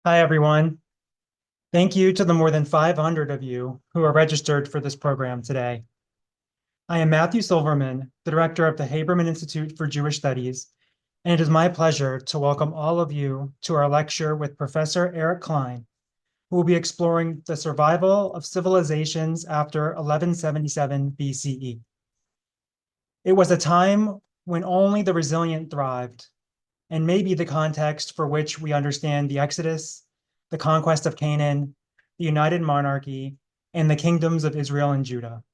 Hi, everyone. Thank you to the more than 500 of you who are registered for this program today. I am Matthew Silverman, the director of the Haberman Institute for Jewish Studies, and it is my pleasure to welcome all of you to our lecture with Professor Eric Cline, who will be exploring the survival of civilizations after 1177 BCE. It was a time when only the resilient thrived, and may be the context for which we understand the Exodus, the conquest of Canaan, the united monarchy, and the kingdoms of Israel and Judah.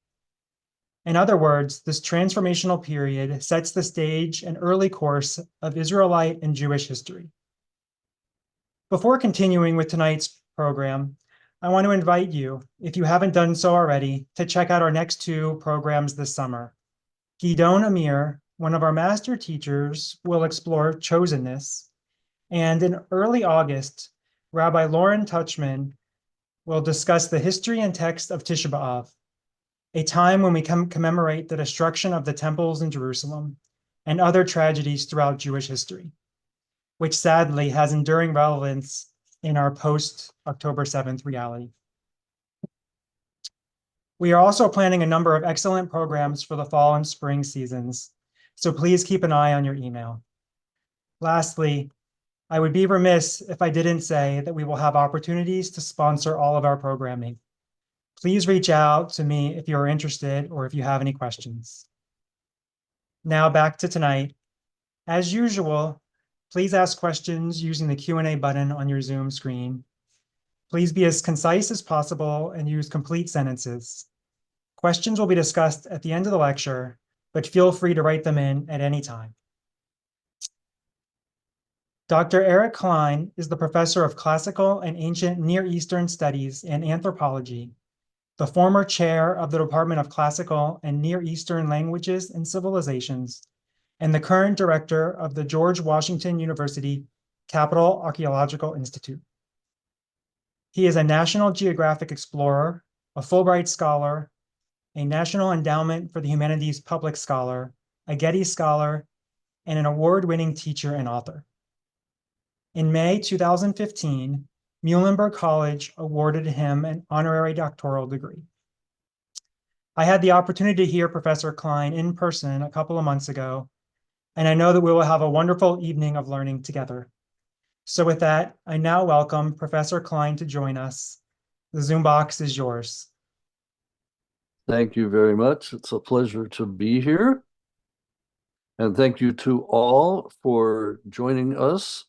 In other words, this transformational period sets the stage and early course of Israelite and Jewish history. Before continuing with tonight's program, I want to invite you, if you haven't done so already, to check out our next two programs this summer. Gidon Amir, one of our master teachers, will explore chosenness, and in early August, Rabbi Lauren Touchman will discuss the history and text of Tisha B'Av, a time when we commemorate the destruction of the temples in Jerusalem and other tragedies throughout Jewish history, which sadly has enduring relevance in our post-October 7th reality. We are also planning a number of excellent programs for the fall and spring seasons, so please keep an eye on your email. Lastly, I would be remiss if I didn't say that we will have opportunities to sponsor all of our programming. Please reach out to me if you're interested or if you have any questions. Now back to tonight. As usual, please ask questions using the Q&A button on your Zoom screen. Please be as concise as possible and use complete sentences. Questions will be discussed at the end of the lecture, but feel free to write them in at any time. Dr. Eric Cline is the professor of classical and ancient Near Eastern studies and anthropology, the former chair of the Department of Classical and Near Eastern Languages and Civilizations, and the current director of the George Washington University Capitol Archaeological Institute. He is a National Geographic Explorer, a Fulbright Scholar, a National Endowment for the Humanities Public Scholar, a Getty Scholar, and an award-winning teacher and author. In May 2015, Muhlenberg College awarded him an honorary doctoral degree. I had the opportunity to hear Professor Cline in person a couple of months ago, and I know that we will have a wonderful evening of learning together. So with that, I now welcome Professor Cline to join us. The Zoom box is yours. Thank you very much. It's a pleasure to be here. And thank you to all for joining us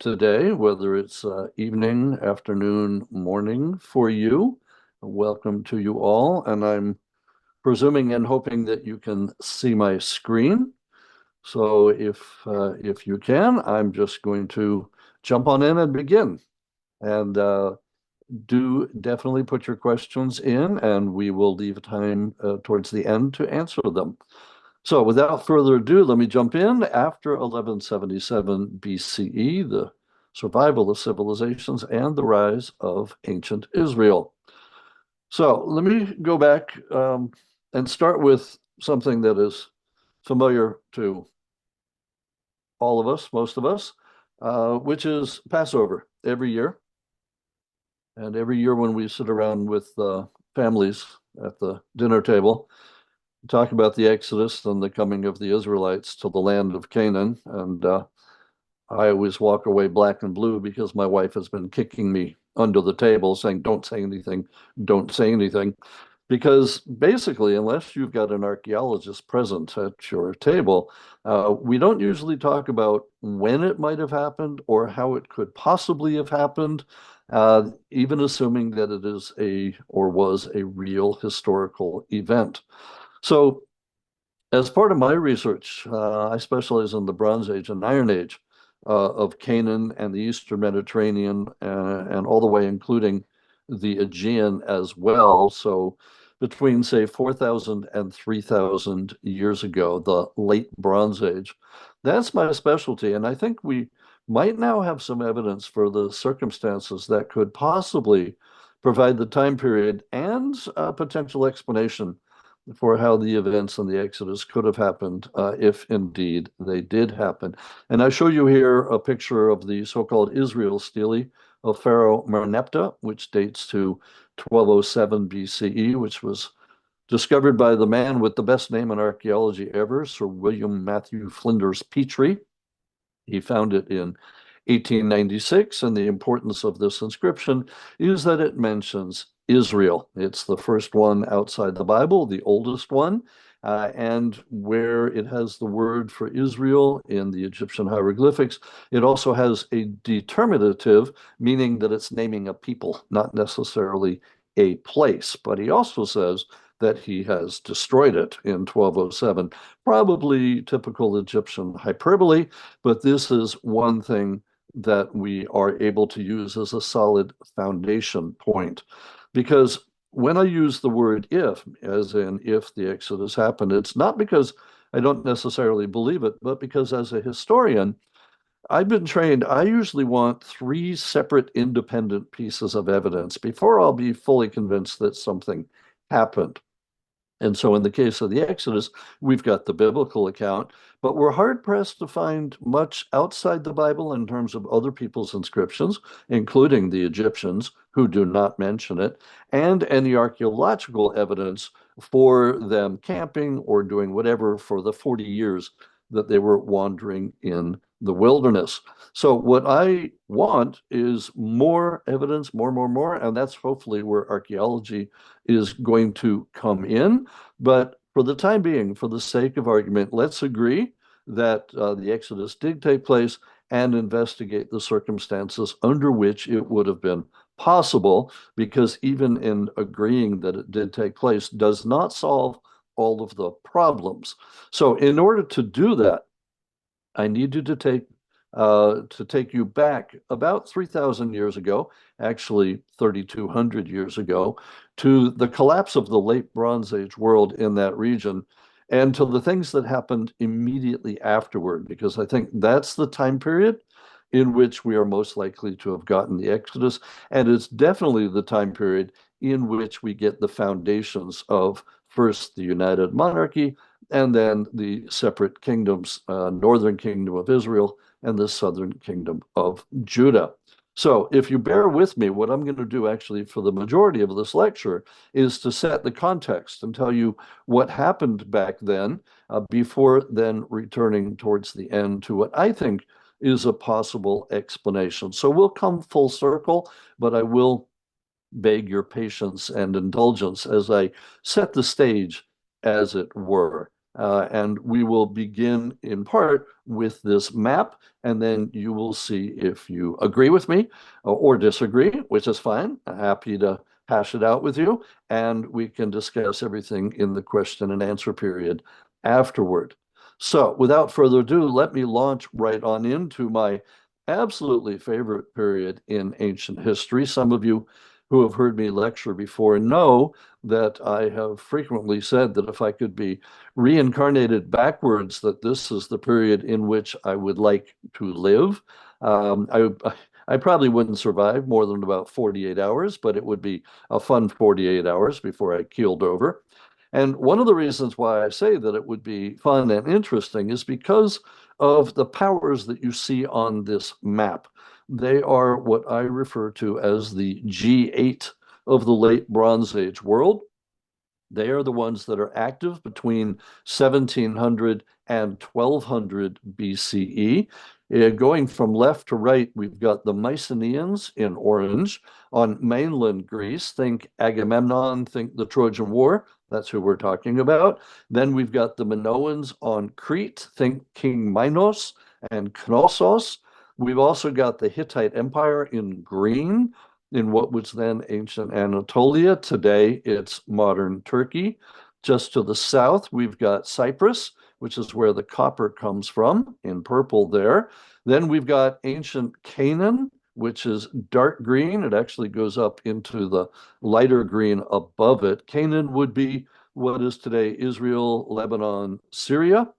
today, whether it's evening, afternoon, morning for you. Welcome to you all. And I'm presuming and hoping that you can see my screen. So if you can, I'm just going to jump on in and begin. And do definitely put your questions in, and we will leave time towards the end to answer them. So without further ado, let me jump in. After 1177 BCE, the survival of civilizations and the rise of ancient Israel. So let me go back and start with something that is familiar to all of us, most of us, which is Passover every year. And every year when we sit around with families at the dinner table, talk about the Exodus and the coming of the Israelites to the land of Canaan. And I always walk away black and blue because my wife has been kicking me under the table saying, don't say anything, don't say anything. Because basically, unless you've got an archaeologist present at your table, we don't usually talk about when it might have happened or how it could possibly have happened, even assuming that it is or was a real historical event. So as part of my research, I specialize in the Bronze Age and Iron Age of Canaan and the Eastern Mediterranean and all the way including the Aegean as well. So between, say, 4,000 and 3,000 years ago, the late Bronze Age, that's my specialty. And I think we might now have some evidence for the circumstances that could possibly provide the time period and a potential explanation for how the events in the Exodus could have happened if indeed they did happen. And I show you here a picture of the so-called Israel stele of Pharaoh Merneptah, which dates to 1207 BCE, which was discovered by the man with the best name in archaeology ever, Sir William Matthew Flinders Petrie. He found it in 1896, and the importance of this inscription is that it mentions Israel. It's the first one outside the Bible, the oldest one, and where it has the word for Israel in the Egyptian hieroglyphics, it also has a determinative, meaning that it's naming a people, not necessarily a place. But he also says that he has destroyed it in 1207, probably typical Egyptian hyperbole, but this is one thing that we are able to use as a solid foundation point. Because when I use the word if, as in if the Exodus happened, it's not because I don't necessarily believe it, but because as a historian, I've been trained, I usually want three separate independent pieces of evidence before I'll be fully convinced that something happened. And so in the case of the Exodus, we've got the biblical account, but we're hard pressed to find much outside the Bible in terms of other people's inscriptions, including the Egyptians, who do not mention it, and any archaeological evidence for them camping or doing whatever for the 40 years that they were wandering in the wilderness. So what I want is more evidence, more, and that's hopefully where archaeology is going to come in. But for the time being, for the sake of argument, let's agree that the Exodus did take place and investigate the circumstances under which it would have been possible, because even in agreeing that it did take place does not solve all of the problems. So in order to do that, I need you to take you back about 3,000 years ago, actually 3,200 years ago, to the collapse of the late Bronze Age world in that region, and to the things that happened immediately afterward, because I think that's the time period in which we are most likely to have gotten the Exodus, and it's definitely the time period in which we get the foundations of first the United Monarchy, and then the separate kingdoms, northern kingdom of Israel and the southern kingdom of Judah. So if you bear with me, what I'm going to do actually for the majority of this lecture is to set the context and tell you what happened back then, before then returning towards the end to what I think is a possible explanation. So we'll come full circle, but I will beg your patience and indulgence as I set the stage, as it were. And we will begin in part with this map, and then you will see if you agree with me or disagree, which is fine. I'm happy to hash it out with you, and we can discuss everything in the question and answer period afterward. So without further ado, let me launch right on into my absolutely favorite period in ancient history. Some of you who have heard me lecture before know that I have frequently said that if I could be reincarnated backwards, that this is the period in which I would like to live. I probably wouldn't survive more than about 48 hours, but it would be a fun 48 hours before I keeled over. And one of the reasons why I say that it would be fun and interesting is because of the powers that you see on this map. They are what I refer to as the G8 of the late Bronze Age world. They are the ones that are active between 1700 and 1200 BCE. Going from left to right, we've got the Mycenaeans in orange. On mainland Greece, think Agamemnon, think the Trojan War. That's who we're talking about. Then we've got the Minoans on Crete, think King Minos and Knossos. We've also got the Hittite Empire in green, in what was then ancient Anatolia. Today, it's modern Turkey. Just to the south, we've got Cyprus, which is where the copper comes from, in purple there. Then we've got ancient Canaan, which is dark green. It actually goes up into the lighter green above it. Canaan would be what is today Israel, Lebanon, Syria.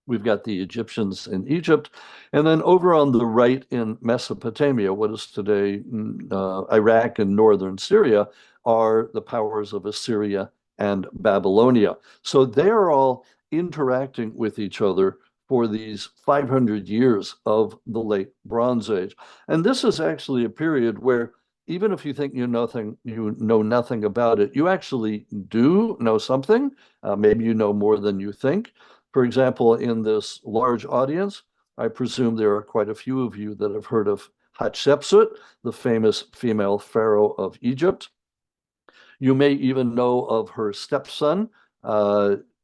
We've got the Egyptians in Egypt. And then over on the right in Mesopotamia, what is today Iraq and northern Syria, are the powers of Assyria and Babylonia. So they're all interacting with each other for these 500 years of the late Bronze Age. And this is actually a period where even if you think you know nothing about it, you actually do know something. Maybe you know more than you think. For example, in this large audience, I presume there are quite a few of you that have heard of Hatshepsut, the famous female pharaoh of Egypt. You may even know of her stepson,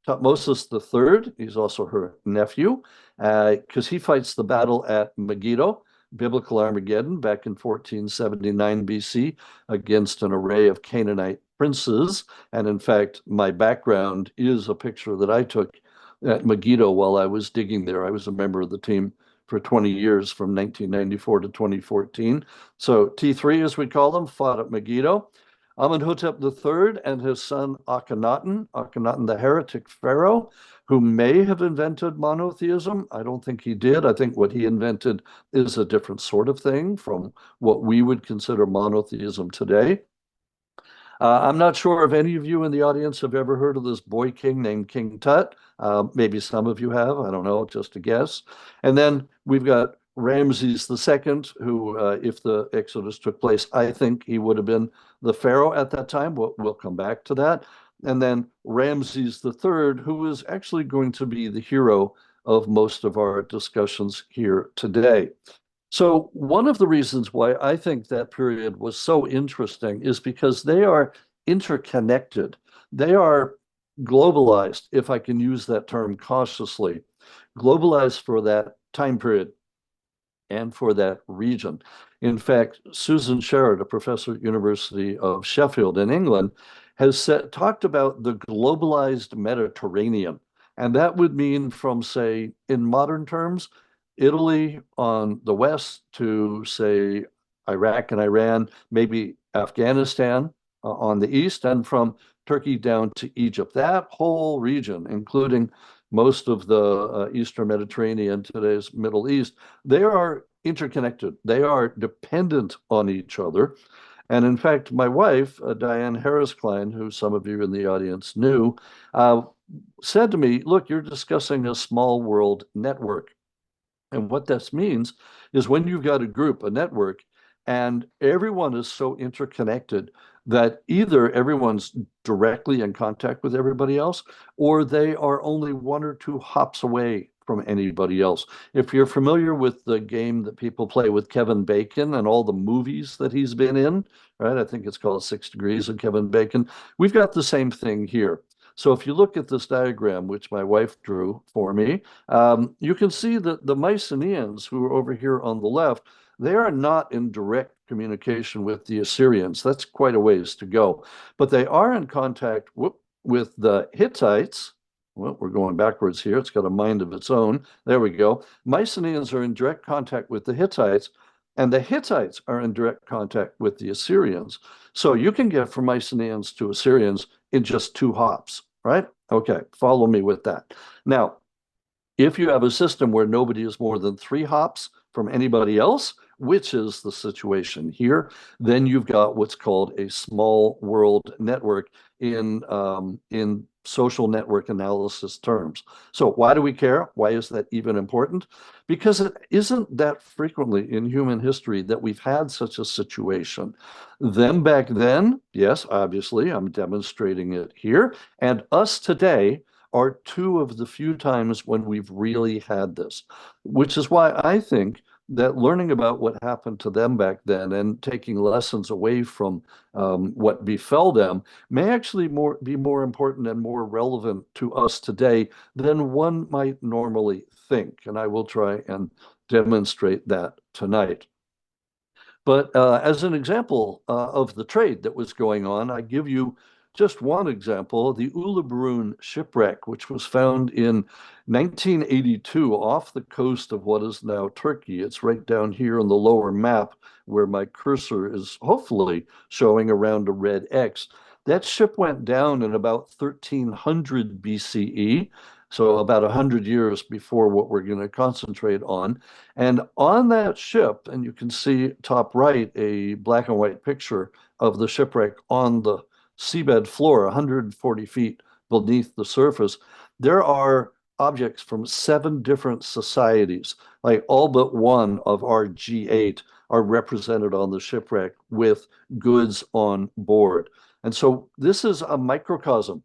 Tutmosis III. He's also her nephew, because he fights the battle at Megiddo, biblical Armageddon, back in 1479 BC, against an array of Canaanite princes. And in fact, my background is a picture that I took at Megiddo while I was digging there. I was a member of the team for 20 years from 1994 to 2014. So T3, as we call them, fought at Megiddo. Amenhotep III and his son Akhenaten the heretic pharaoh, who may have invented monotheism. I don't think he did. I think what he invented is a different sort of thing from what we would consider monotheism today. I'm not sure if any of you in the audience have ever heard of this boy king named King Tut. Maybe some of you have. I don't know, just a guess. And then we've got Ramses II, who, if the Exodus took place, I think he would have been the pharaoh at that time. We'll come back to that. And then Ramses III, who is actually going to be the hero of most of our discussions here today. So one of the reasons why I think that period was so interesting is because they are interconnected. They are globalized, if I can use that term cautiously, globalized for that time period and for that region. In fact, Susan Sherrod, a professor at University of Sheffield in England, has talked about the globalized Mediterranean. And that would mean from, say, in modern terms, Italy on the west to, say, Iraq and Iran, maybe Afghanistan on the east, and from Turkey down to Egypt. That whole region, including most of the Eastern Mediterranean, today's Middle East, they are interconnected. They are dependent on each other. And in fact, my wife, Diane Harris Cline, who some of you in the audience knew, said to me, look, you're discussing a small world network. And what this means is when you've got a group, a network, and everyone is so interconnected that either everyone's directly in contact with everybody else, or they are only one or two hops away from anybody else. If you're familiar with the game that people play with Kevin Bacon and all the movies that he's been in, right? I think it's called 6 Degrees of Kevin Bacon. We've got the same thing here. So if you look at this diagram, which my wife drew for me, you can see that the Mycenaeans, who are over here on the left, they are not in direct communication with the Assyrians. That's quite a ways to go. But they are in contact with the Hittites. Well, we're going backwards here. It's got a mind of its own. There we go. Mycenaeans are in direct contact with the Hittites, and the Hittites are in direct contact with the Assyrians. So you can get from Mycenaeans to Assyrians in just 2 hops, right? Okay, follow me with that. Now, if you have a system where nobody is more than 3 hops from anybody else, which is the situation here, then you've got what's called a small world network in social network analysis terms. So why do we care? Why is that even important? Because it isn't that frequently in human history that we've had such a situation. Them back then, yes, obviously, I'm demonstrating it here, and us today are 2 of the few times when we've really had this, which is why I think that learning about what happened to them back then and taking lessons away from what befell them may actually be more important and more relevant to us today than one might normally think. And I will try and demonstrate that tonight. But as an example of the trade that was going on, I give you just one example, the Uluburun shipwreck, which was found in 1982 off the coast of what is now Turkey. It's right down here on the lower map where my cursor is hopefully showing around a red X. That ship went down in about 1300 BCE, so about 100 years before what we're going to concentrate on. And on that ship, and you can see top right, a black and white picture of the shipwreck on the seabed floor, 140 feet beneath the surface, there are objects from 7 different societies. Like all but one of our G8 are represented on the shipwreck with goods on board. And so this is a microcosm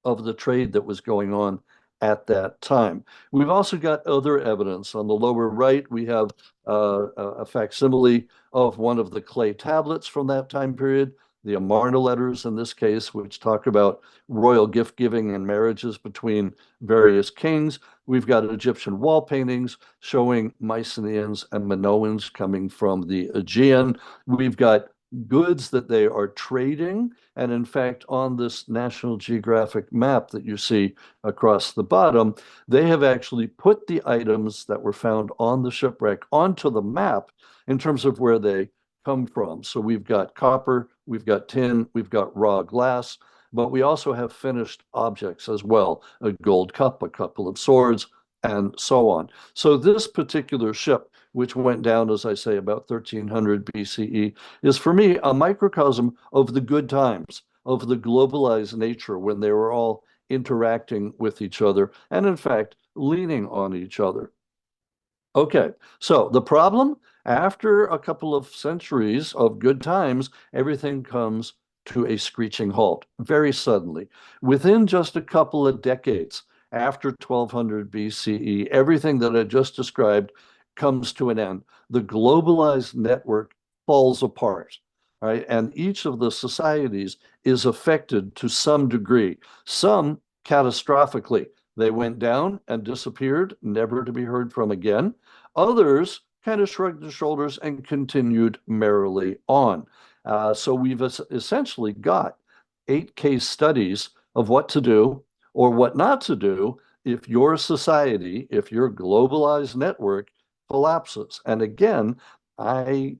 of the trade that was going on at that time. We've also got other evidence. On the lower right, we have a facsimile of one of the clay tablets from that time period, the Amarna letters in this case, which talk about royal gift giving and marriages between various kings. We've got Egyptian wall paintings showing Mycenaeans and Minoans coming from the Aegean. We've got goods that they are trading. And in fact, on this National Geographic map that you see across the bottom, they have actually put the items that were found on the shipwreck onto the map in terms of where they come from. So we've got copper, we've got tin, we've got raw glass, but we also have finished objects as well, a gold cup, a couple of swords, and so on. So this particular ship, which went down, as I say, about 1300 BCE, is for me a microcosm of the good times, of the globalized nature when they were all interacting with each other and, in fact, leaning on each other. Okay, so the problem, after a couple of centuries of good times, everything comes to a screeching halt very suddenly. Within just a couple of decades after 1200 BCE, everything that I just described comes to an end. The globalized network falls apart, right? And each of the societies is affected to some degree, some catastrophically. They went down and disappeared, never to be heard from again. Others kind of shrugged their shoulders and continued merrily on. So we've essentially got 8 case studies of what to do or what not to do if your society, if your globalized network collapses. And again, I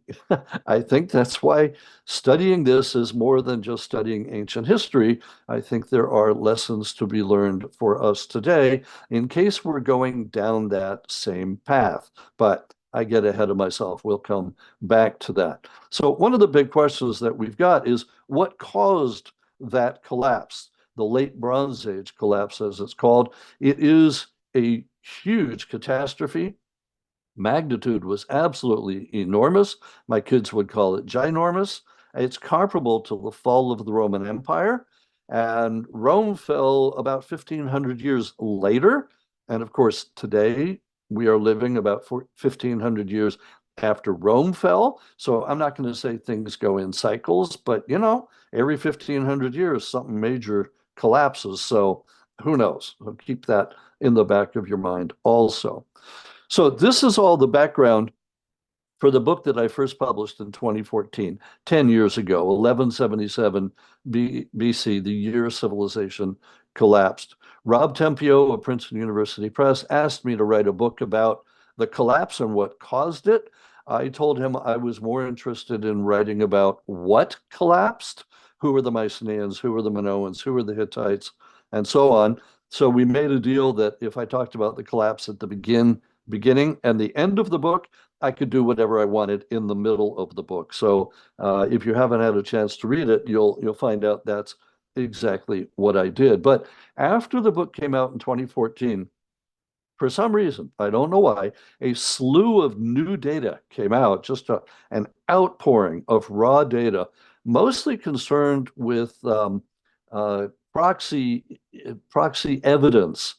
I think that's why studying this is more than just studying ancient history. I think there are lessons to be learned for us today in case we're going down that same path. But I get ahead of myself. We'll come back to that. So one of the big questions that we've got is what caused that collapse, the late Bronze Age collapse, as it's called. It is a huge catastrophe. Magnitude was absolutely enormous. My kids would call it ginormous. It's comparable to the fall of the Roman Empire. And Rome fell about 1500 years later. And of course, today we are living about 1500 years after Rome fell. So I'm not going to say things go in cycles, but you know, every 1500 years, something major collapses. So who knows? I'll keep that in the back of your mind also. So this is all the background for the book that I first published in 2014, 10 years ago, 1177 BC, the year civilization collapsed. Rob Tempio of Princeton University Press asked me to write a book about the collapse and what caused it. I told him I was more interested in writing about what collapsed, who were the Mycenaeans, who were the Minoans, who were the Hittites, and so on. So we made a deal that if I talked about the collapse at the beginning and the end of the book, I could do whatever I wanted in the middle of the book. So if you haven't had a chance to read it, you'll find out that's exactly what I did. But after the book came out in 2014, for some reason, I don't know why, a slew of new data came out, just an outpouring of raw data, mostly concerned with proxy evidence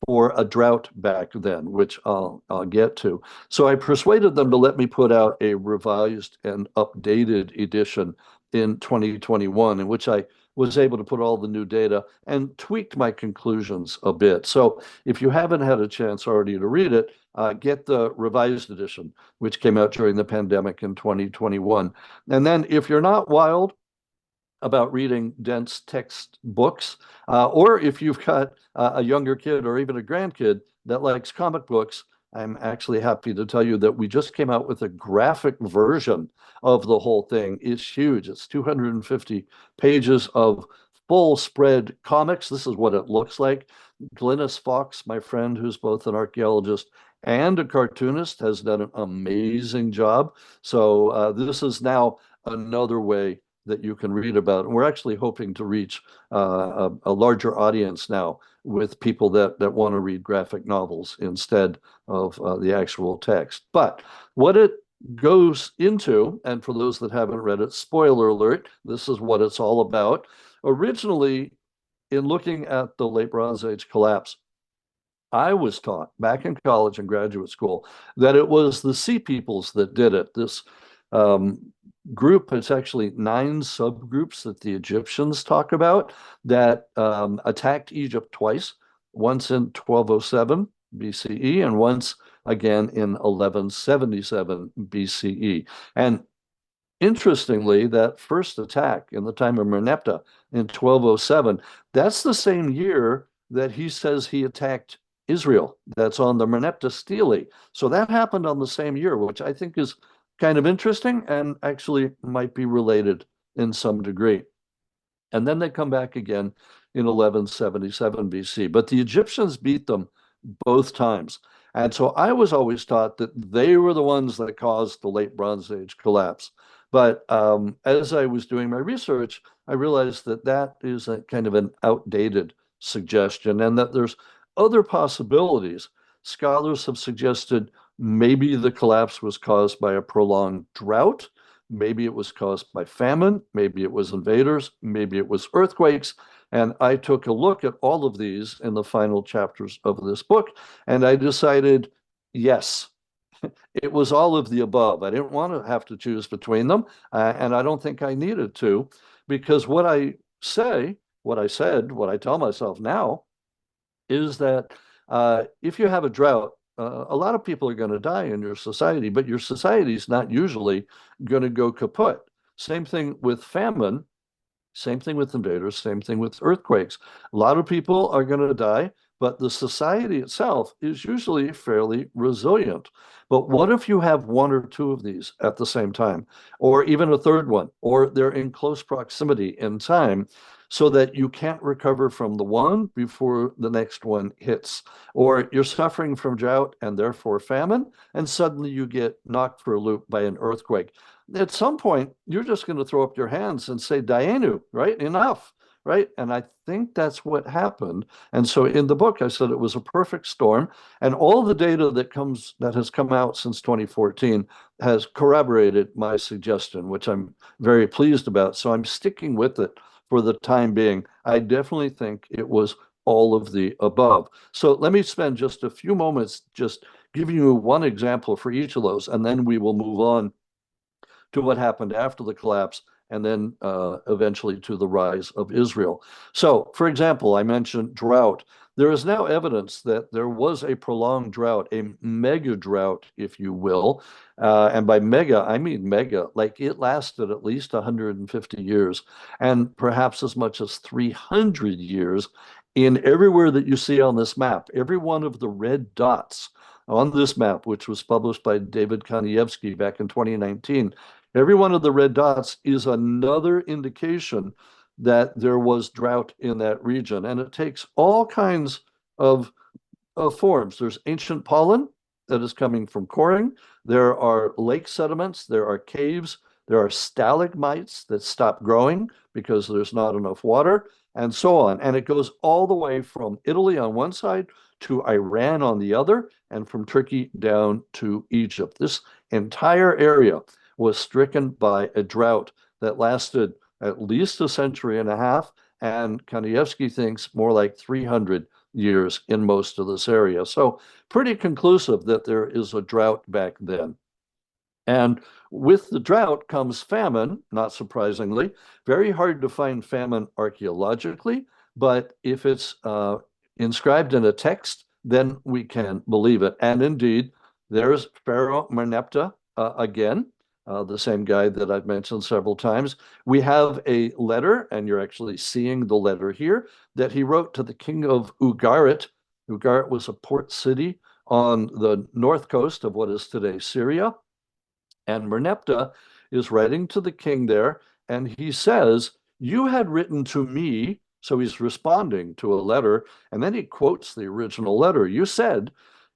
for a drought back then, which I'll get to. So I persuaded them to let me put out a revised and updated edition in 2021, in which I was able to put all the new data and tweaked my conclusions a bit. So if you haven't had a chance already to read it, get the revised edition, which came out during the pandemic in 2021. And then if you're not wild about reading dense text books, or if you've got a younger kid or even a grandkid that likes comic books, I'm actually happy to tell you that we just came out with a graphic version of the whole thing. It's huge. It's 250 pages of full spread comics. This is what it looks like. Glynis Fox, my friend, who's both an archaeologist and a cartoonist, has done an amazing job. So this is now another way that you can read about. And we're actually hoping to reach a larger audience now with people that want to read graphic novels instead of the actual text. But what it goes into, and for those that haven't read it, spoiler alert, this is what it's all about. Originally, in looking at the late Bronze Age collapse, I was taught back in college and graduate school that it was the Sea Peoples that did it. This um, group, it's actually 9 subgroups that the Egyptians talk about that attacked Egypt twice, once in 1207 BCE and once again in 1177 BCE. And interestingly, that first attack in the time of Merneptah in 1207, that's the same year that he says he attacked Israel. That's on the Merneptah stele. So that happened on the same year, which I think is kind of interesting and actually might be related in some degree. And then they come back again in 1177 BC. But the Egyptians beat them both times. And so I was always taught that they were the ones that caused the late Bronze Age collapse. But as I was doing my research, I realized that that is a kind of an outdated suggestion and that there's other possibilities. Scholars have suggested maybe the collapse was caused by a prolonged drought. Maybe it was caused by famine. Maybe it was invaders. Maybe it was earthquakes. And I took a look at all of these in the final chapters of this book, and I decided, yes, it was all of the above. I didn't want to have to choose between them, and I don't think I needed to, because what I say, what I said, what I tell myself now is that if you have a drought, a lot of people are going to die in your society, but your society is not usually going to go kaput. Same thing with famine. Same thing with invaders, same thing with earthquakes. A lot of people are going to die, but the society itself is usually fairly resilient. But what if you have one or two of these at the same time, or even a third one, or they're in close proximity in time, so that you can't recover from the one before the next one hits, or you're suffering from drought and therefore famine, and suddenly you get knocked for a loop by an earthquake. At some point, you're just going to throw up your hands and say, Dayenu, right? Enough, right? And I think that's what happened. And so in the book, I said it was a perfect storm. And all the data that has come out since 2014 has corroborated my suggestion, which I'm very pleased about. So I'm sticking with it for the time being. I definitely think it was all of the above. So let me spend just a few moments just giving you one example for each of those, and then we will move on to what happened after the collapse, and then eventually to the rise of Israel. So, for example, I mentioned drought. There is now evidence that there was a prolonged drought, a mega drought, if you will. And by mega, I mean mega, like it lasted at least 150 years and perhaps as much as 300 years in everywhere that you see on this map. Every one of the red dots on this map, which was published by David Kanievsky back in 2019, every one of the red dots is another indication that there was drought in that region. And it takes all kinds of forms. There's ancient pollen that is coming from coring. There are lake sediments. There are caves. There are stalagmites that stop growing because there's not enough water, and so on. And it goes all the way from Italy on one side to Iran on the other, and from Turkey down to Egypt. This entire area was stricken by a drought that lasted at least a century and a half, and Kanievsky thinks more like 300 years in most of this area. So pretty conclusive that there is a drought back then. And with the drought comes famine, not surprisingly. Very hard to find famine archaeologically, but if it's inscribed in a text, then we can believe it. And indeed, there's Pharaoh Merneptah again, the same guy that I've mentioned several times. We have a letter, and you're actually seeing the letter here, that he wrote to the king of Ugarit. Ugarit was a port city on the north coast of what is today Syria. And Merneptah is writing to the king there, and he says, "You had written to me," so he's responding to a letter, and then he quotes the original letter. "You said,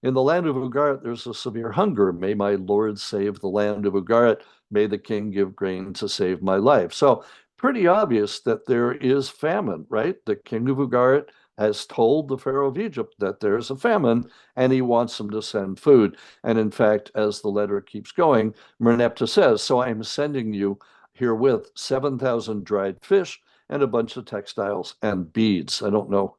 In the land of Ugarit, there's a severe hunger. May my Lord save the land of Ugarit. May the king give grain to save my life. So pretty obvious that there is famine, right? The king of Ugarit has told the Pharaoh of Egypt that there's a famine and he wants him to send food. And in fact, as the letter keeps going, Merneptah says, so I'm sending you herewith 7,000 dried fish and a bunch of textiles and beads. I don't know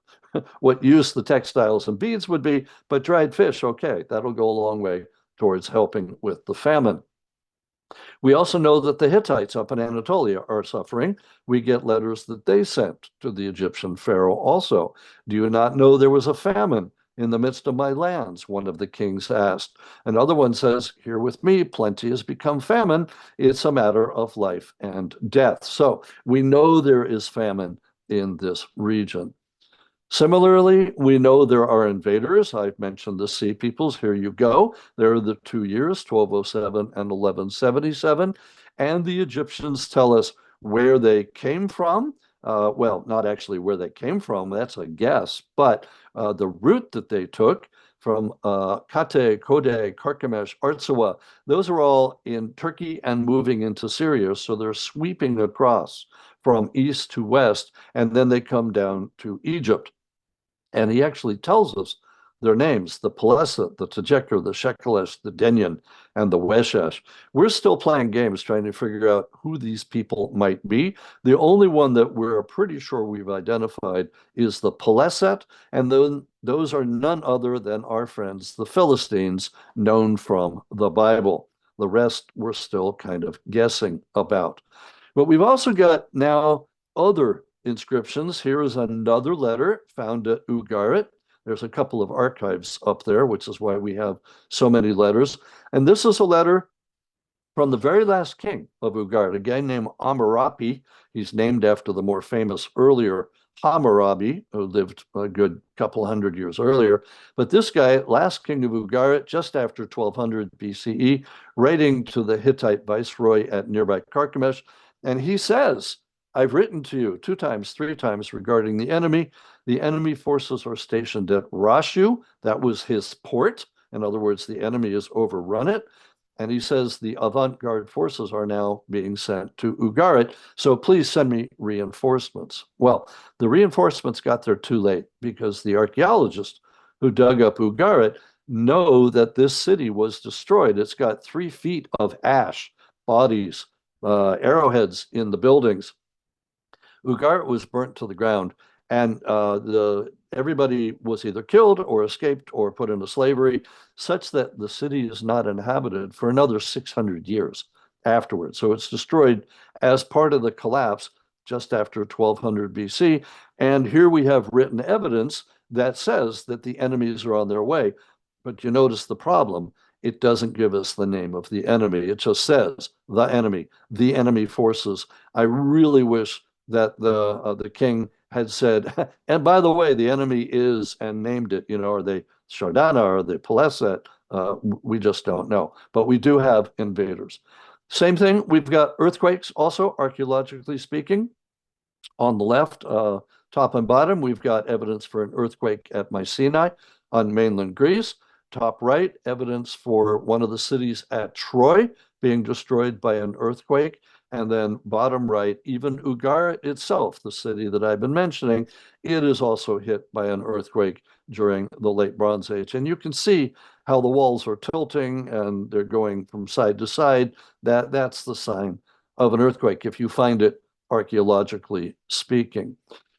what use the textiles and beads would be, but dried fish, okay, that'll go a long way towards helping with the famine. We also know that the Hittites up in Anatolia are suffering. We get letters that they sent to the Egyptian pharaoh also. Do you not know there was a famine in the midst of my lands? One of the kings asked. Another one says, here with me, plenty has become famine. It's a matter of life and death. So we know there is famine in this region. Similarly, we know there are invaders. I've mentioned the Sea Peoples. Here you go. There are the 2 years, 1207 and 1177. And the Egyptians tell us where they came from. Well, not actually where they came from, that's a guess, but the route that they took from Kate, Kode, Carchemish, Arzawa, those are all in Turkey and moving into Syria. So they're sweeping across from east to west, and then they come down to Egypt. And he actually tells us their names, the Peleset, the Tejeker, the Shekelesh, the Denyan, and the Weshesh. We're still playing games trying to figure out who these people might be. The only one that we're pretty sure we've identified is the Peleset, and those are none other than our friends, the Philistines, known from the Bible. The rest we're still kind of guessing about. But we've also got now other inscriptions. Here is another letter found at Ugarit. There's a couple of archives up there, which is why we have so many letters. And this is a letter from the very last king of Ugarit, a guy named Amurapi. He's named after the more famous earlier Hammurabi, who lived a good couple hundred years earlier. But this guy, last king of Ugarit, just after 1200 BCE, writing to the Hittite viceroy at nearby Carchemish, and he says, I've written to you 2 times, 3 times regarding the enemy. The enemy forces are stationed at Rashu. That was his port. In other words, the enemy has overrun it. And he says the avant-garde forces are now being sent to Ugarit. So please send me reinforcements. Well, the reinforcements got there too late because the archaeologists who dug up Ugarit know that this city was destroyed. It's got 3 feet of ash, bodies, arrowheads in the buildings. Ugarit was burnt to the ground, and everybody was either killed or escaped or put into slavery, such that the city is not inhabited for another 600 years afterwards. So it's destroyed as part of the collapse just after 1200 BC. And here we have written evidence that says that the enemies are on their way. But you notice the problem. It doesn't give us the name of the enemy. It just says the enemy forces. I really wish that the king had said, and by the way, the enemy is, and named it, are they Shardana, are they Peleset? We just don't know. But we do have invaders. Same thing, we've got earthquakes also, archaeologically speaking. On the left, top and bottom, we've got evidence for an earthquake at Mycenae on mainland Greece. Top right, evidence for one of the cities at Troy being destroyed by an earthquake. And then bottom right, even Ugarit itself, the city that I've been mentioning, it is also hit by an earthquake during the late Bronze Age. And you can see how the walls are tilting and they're going from side to side. That's the sign of an earthquake if you find it archaeologically speaking.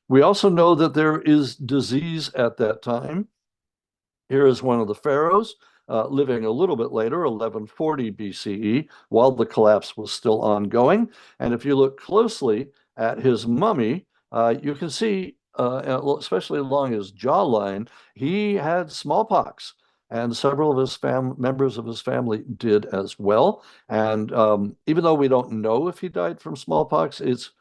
We also know that there is disease at that time. Here is one of the pharaohs living a little bit later, 1140 BCE, while the collapse was still ongoing. And if you look closely at his mummy, you can see, especially along his jawline, he had smallpox. And several of his members of his family did as well. And even though we don't know if he died from smallpox, it's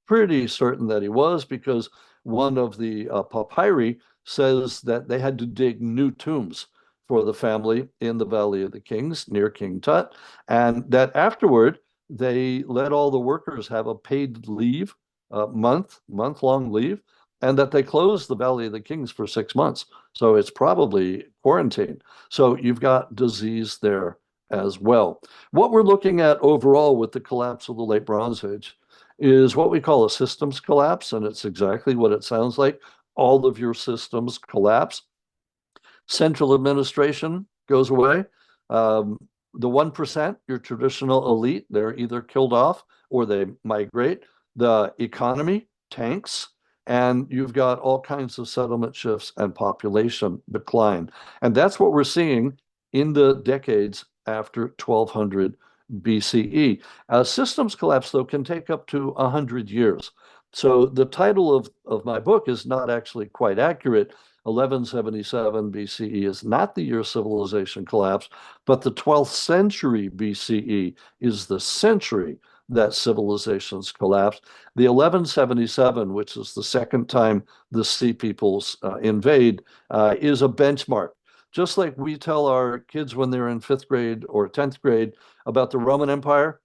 pretty certain that he was, because one of the papyri says that they had to dig new tombs for the family in the Valley of the Kings near King Tut, and that afterward they let all the workers have a paid leave, month-long leave, and that they closed the Valley of the Kings for 6 months. So it's probably quarantine. So you've got disease there as well. What we're looking at overall with the collapse of the late Bronze Age is what we call a systems collapse, and it's exactly what it sounds like. All of your systems collapse. Central administration goes away. The 1%, your traditional elite, they're either killed off or they migrate. The economy tanks, and you've got all kinds of settlement shifts and population decline. And that's what we're seeing in the decades after 1200 BCE. Systems collapse, though, can take up to 100 years. So the title of my book is not actually quite accurate. 1177 BCE is not the year civilization collapsed, but the 12th century BCE is the century that civilizations collapsed. The 1177, which is the second time the Sea Peoples invade, is a benchmark. Just like we tell our kids when they're in 5th grade or 10th grade about the Roman Empire,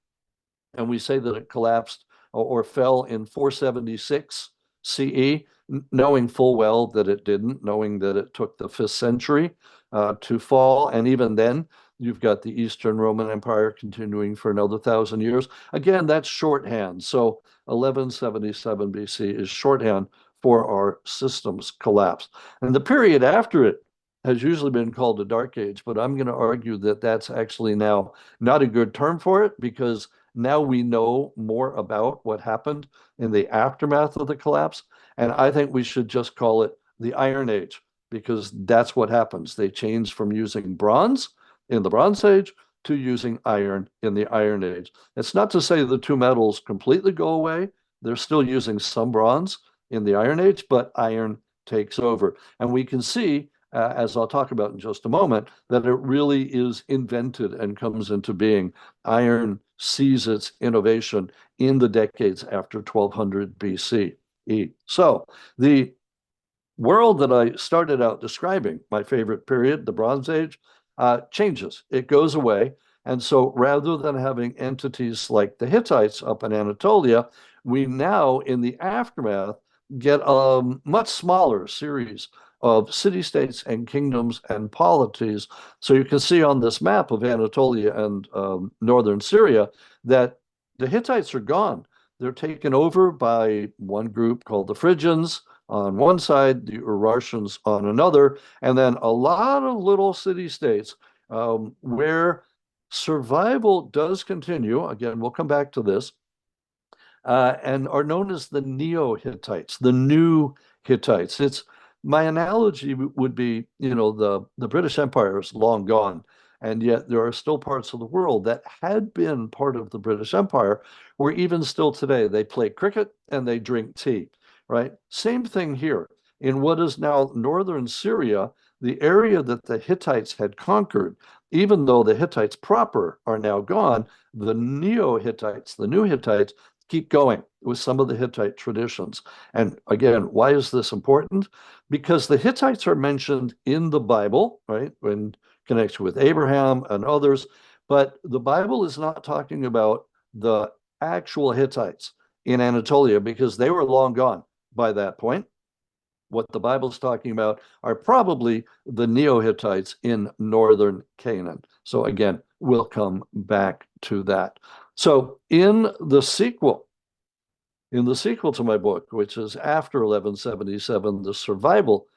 and we say that it collapsed or fell in 476 CE, knowing full well that it didn't, knowing that it took the 5th century to fall. And even then, you've got the Eastern Roman Empire continuing for another 1,000 years. Again, that's shorthand. So 1177 BC is shorthand for our systems collapse. And the period after it has usually been called the Dark Age, but I'm going to argue that that's actually now not a good term for it, because now we know more about what happened in the aftermath of the collapse. And I think we should just call it the Iron Age, because that's what happens. They changed from using bronze in the Bronze Age to using iron in the Iron Age. It's not to say the two metals completely go away. They're still using some bronze in the Iron Age, but iron takes over. And we can see, as I'll talk about in just a moment, that it really is invented and comes into being. Iron sees its innovation in the decades after 1200 BCE. So the world that I started out describing, my favorite period, the Bronze Age, changes. It goes away. And so rather than having entities like the Hittites up in Anatolia, we now, in the aftermath, get a much smaller series of city-states and kingdoms and polities. So you can see on this map of Anatolia and northern Syria that the Hittites are gone. They're taken over by one group called the Phrygians on one side, the Urartians on another, and then a lot of little city-states where survival does continue. Again, we'll come back to this. And are known as the Neo-Hittites, the new Hittites. It's my analogy would be, the British Empire is long gone, and yet there are still parts of the world that had been part of the British Empire, where even still today they play cricket and they drink tea, right? Same thing here. In what is now northern Syria, the area that the Hittites had conquered, even though the Hittites proper are now gone, the Neo-Hittites, the new Hittites, keep going with some of the Hittite traditions. And again, why is this important? Because the Hittites are mentioned in the Bible, right, in connection with Abraham and others, but the Bible is not talking about the actual Hittites in Anatolia, because they were long gone by that point. What the Bible's talking about are probably the Neo-Hittites in northern Canaan. So again, we'll come back to that. So in the sequel to my book, which is after 1177, The Survival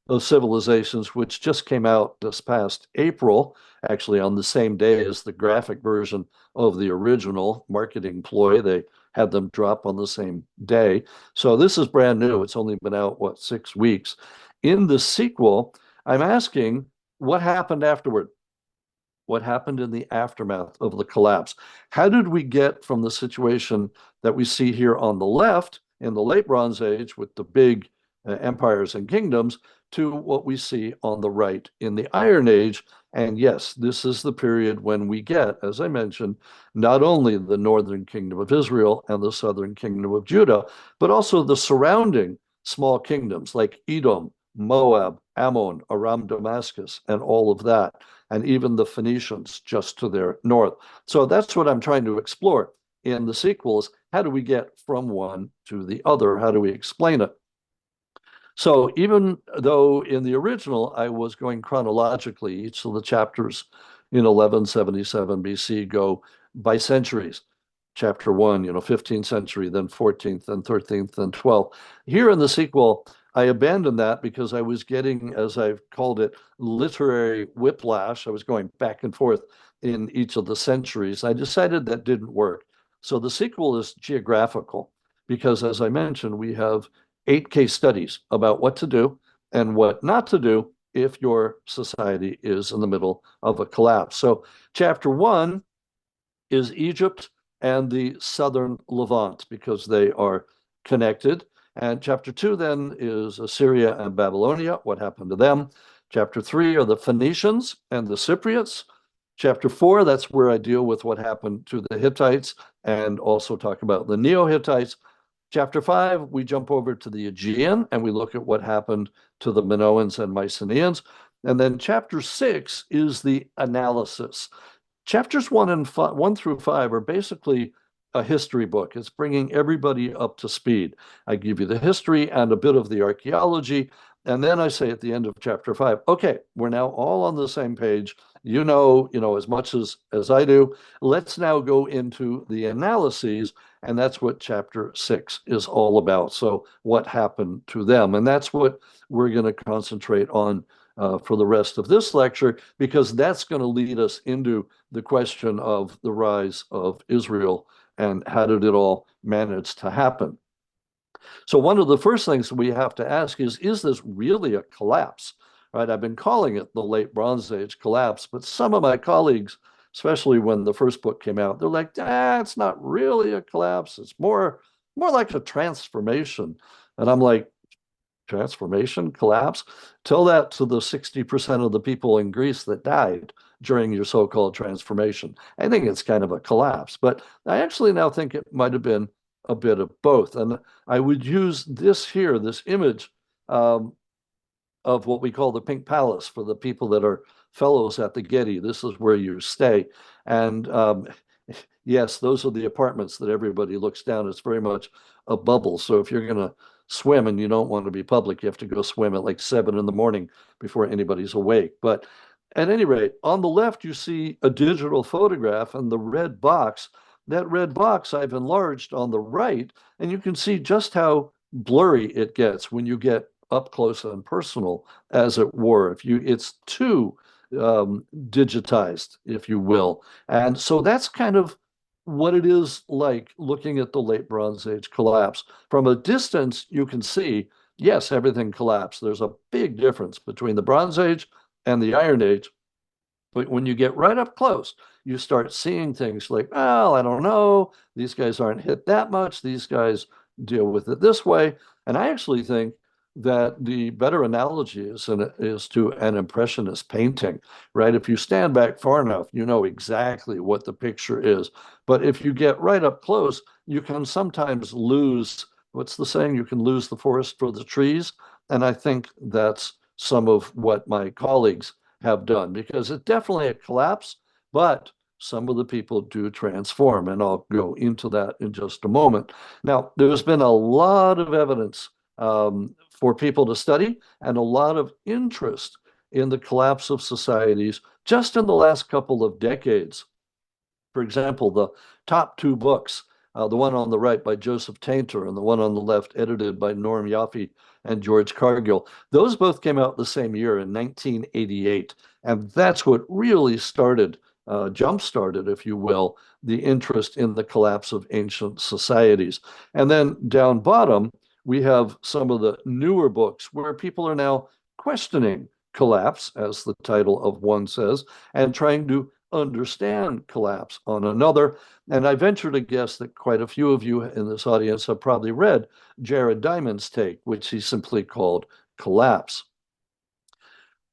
of Civilizations, which just came out this past April, actually on the same day as the graphic version of the original marketing ploy. They had them drop on the same day. So this is brand new. It's only been out, 6 weeks. In the sequel, I'm asking what happened afterward? What happened in the aftermath of the collapse? How did we get from the situation that we see here on the left in the late Bronze Age with the big empires and kingdoms to what we see on the right in the Iron Age? And yes, this is the period when we get, as I mentioned, not only the northern kingdom of Israel and the southern kingdom of Judah, but also the surrounding small kingdoms like Edom, Moab, Ammon, Aram, Damascus, and all of that, and even the Phoenicians just to their north. So that's what I'm trying to explore in the sequels. How do we get from one to the other? How do we explain it? So even though in the original I was going chronologically, each of the chapters in 1177 BC go by centuries. Chapter 1, 15th century, then 14th, then 13th, then 12th. Here in the sequel, I abandoned that because I was getting, as I've called it, literary whiplash. I was going back and forth in each of the centuries. I decided that didn't work. So the sequel is geographical because, as I mentioned, we have 8 case studies about what to do and what not to do if your society is in the middle of a collapse. So, chapter 1 is Egypt and the southern Levant because they are connected. And chapter 2 then is Assyria and Babylonia, what happened to them. Chapter 3 are the Phoenicians and the Cypriots. Chapter 4, that's where I deal with what happened to the Hittites and also talk about the Neo-Hittites. Chapter 5, we jump over to the Aegean and we look at what happened to the Minoans and Mycenaeans. And then chapter 6 is the analysis. Chapters 1 through 5 are basically a history book. It's bringing everybody up to speed. I give you the history and a bit of the archaeology. And then I say at the end of chapter 5, okay, we're now all on the same page. As much as I do. Let's now go into the analyses. And that's what chapter 6 is all about. So what happened to them? And that's what we're going to concentrate on for the rest of this lecture, because that's going to lead us into the question of the rise of Israel and how did it all manage to happen. So one of the first things we have to ask is this really a collapse? Right? I've been calling it the late Bronze Age collapse, but some of my colleagues, especially when the first book came out, they're like, it's not really a collapse. It's more like a transformation. And I'm like, transformation, collapse? Tell that to the 60% of the people in Greece that died during your so-called transformation. I think it's kind of a collapse, but I actually now think it might have been a bit of both. And I would use this here, this image of what we call the Pink Palace for the people that are fellows at the Getty. This is where you stay. And yes, those are the apartments that everybody looks down. It's very much a bubble. So if you're going to swim and you don't want to be public, you have to go swim at like 7 in the morning before anybody's awake. But at any rate, on the left, you see a digital photograph and the red box. That red box I've enlarged on the right, and you can see just how blurry it gets when you get up close and personal, as it were. It's too digitized, if you will. And so that's kind of what it is like looking at the late Bronze Age collapse. From a distance, you can see, yes, everything collapsed. There's a big difference between the Bronze Age and the Iron Age. But when you get right up close, you start seeing things like, well, I don't know, these guys aren't hit that much. These guys deal with it this way. And I actually think that the better analogy is to an impressionist painting, right? If you stand back far enough, you know exactly what the picture is. But if you get right up close, you can sometimes lose, what's the saying? You can lose the forest for the trees. And I think that's some of what my colleagues have done, because it's definitely a collapse, but some of the people do transform, and I'll go into that in just a moment. Now, there's been a lot of evidence for people to study and a lot of interest in the collapse of societies just in the last couple of decades. For example, the top 2 books, the one on the right by Joseph Tainter and the one on the left edited by Norm Yaffe and George Cargill, those both came out the same year in 1988. And that's what really started, jump-started, if you will, the interest in the collapse of ancient societies. And then down bottom, we have some of the newer books where people are now questioning collapse, as the title of one says, and trying to understand collapse on another. And I venture to guess that quite a few of you in this audience have probably read Jared Diamond's take, which he simply called Collapse.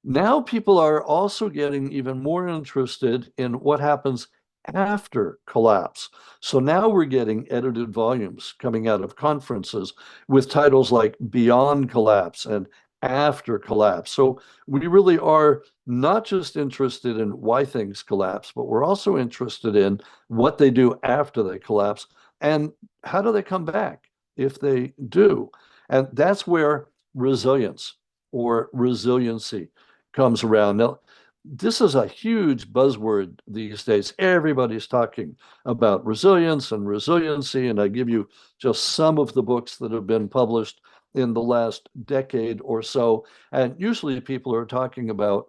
Now people are also getting even more interested in what happens after collapse. So now we're getting edited volumes coming out of conferences with titles like Beyond Collapse and After Collapse. So we really are not just interested in why things collapse, but we're also interested in what they do after they collapse and how do they come back if they do. And that's where resilience or resiliency comes around. Now, this is a huge buzzword these days. Everybody's talking about resilience and resiliency, and I give you just some of the books that have been published in the last decade or so. And usually people are talking about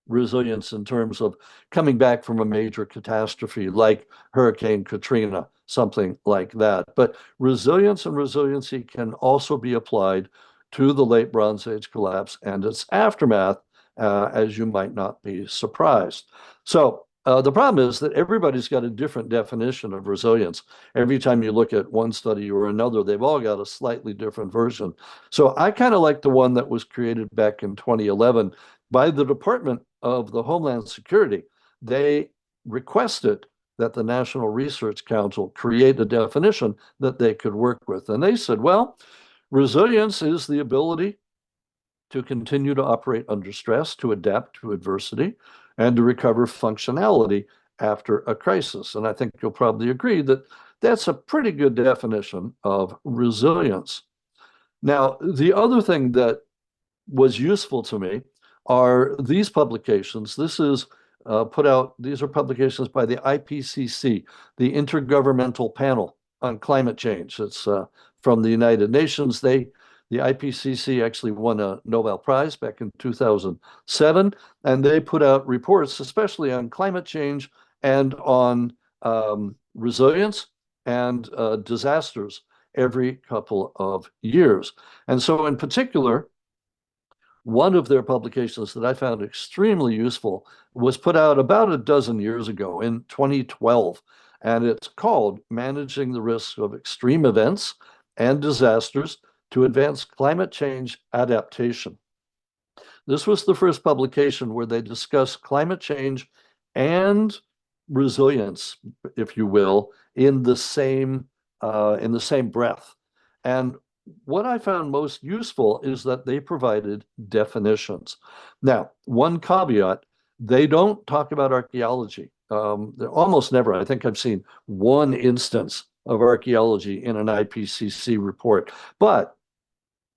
resilience in terms of coming back from a major catastrophe like Hurricane Katrina, something like that. But resilience and resiliency can also be applied to the late Bronze Age collapse and its aftermath, as you might not be surprised. So the problem is that everybody's got a different definition of resilience. Every time you look at one study or another, they've all got a slightly different version. So I kind of like the one that was created back in 2011 by the Department of the Homeland Security. They requested that the National Research Council create a definition that they could work with. And they said, well, resilience is the ability to continue to operate under stress, to adapt to adversity, and to recover functionality after a crisis. And I think you'll probably agree that that's a pretty good definition of resilience. Now, the other thing that was useful to me are these publications. This is put out, these are publications by the IPCC, the Intergovernmental Panel on Climate Change. It's from the United Nations. The IPCC actually won a Nobel Prize back in 2007, and they put out reports, especially on climate change and on resilience and disasters every couple of years. And so in particular, one of their publications that I found extremely useful was put out about a dozen years ago in 2012, and it's called Managing the Risks of Extreme Events and Disasters to Advance Climate Change Adaptation. This was the first publication where they discuss climate change and resilience, if you will, in the same breath. And what I found most useful is that they provided definitions. Now, one caveat, they don't talk about archaeology. Almost never. I think I've seen one instance of archaeology in an IPCC report. But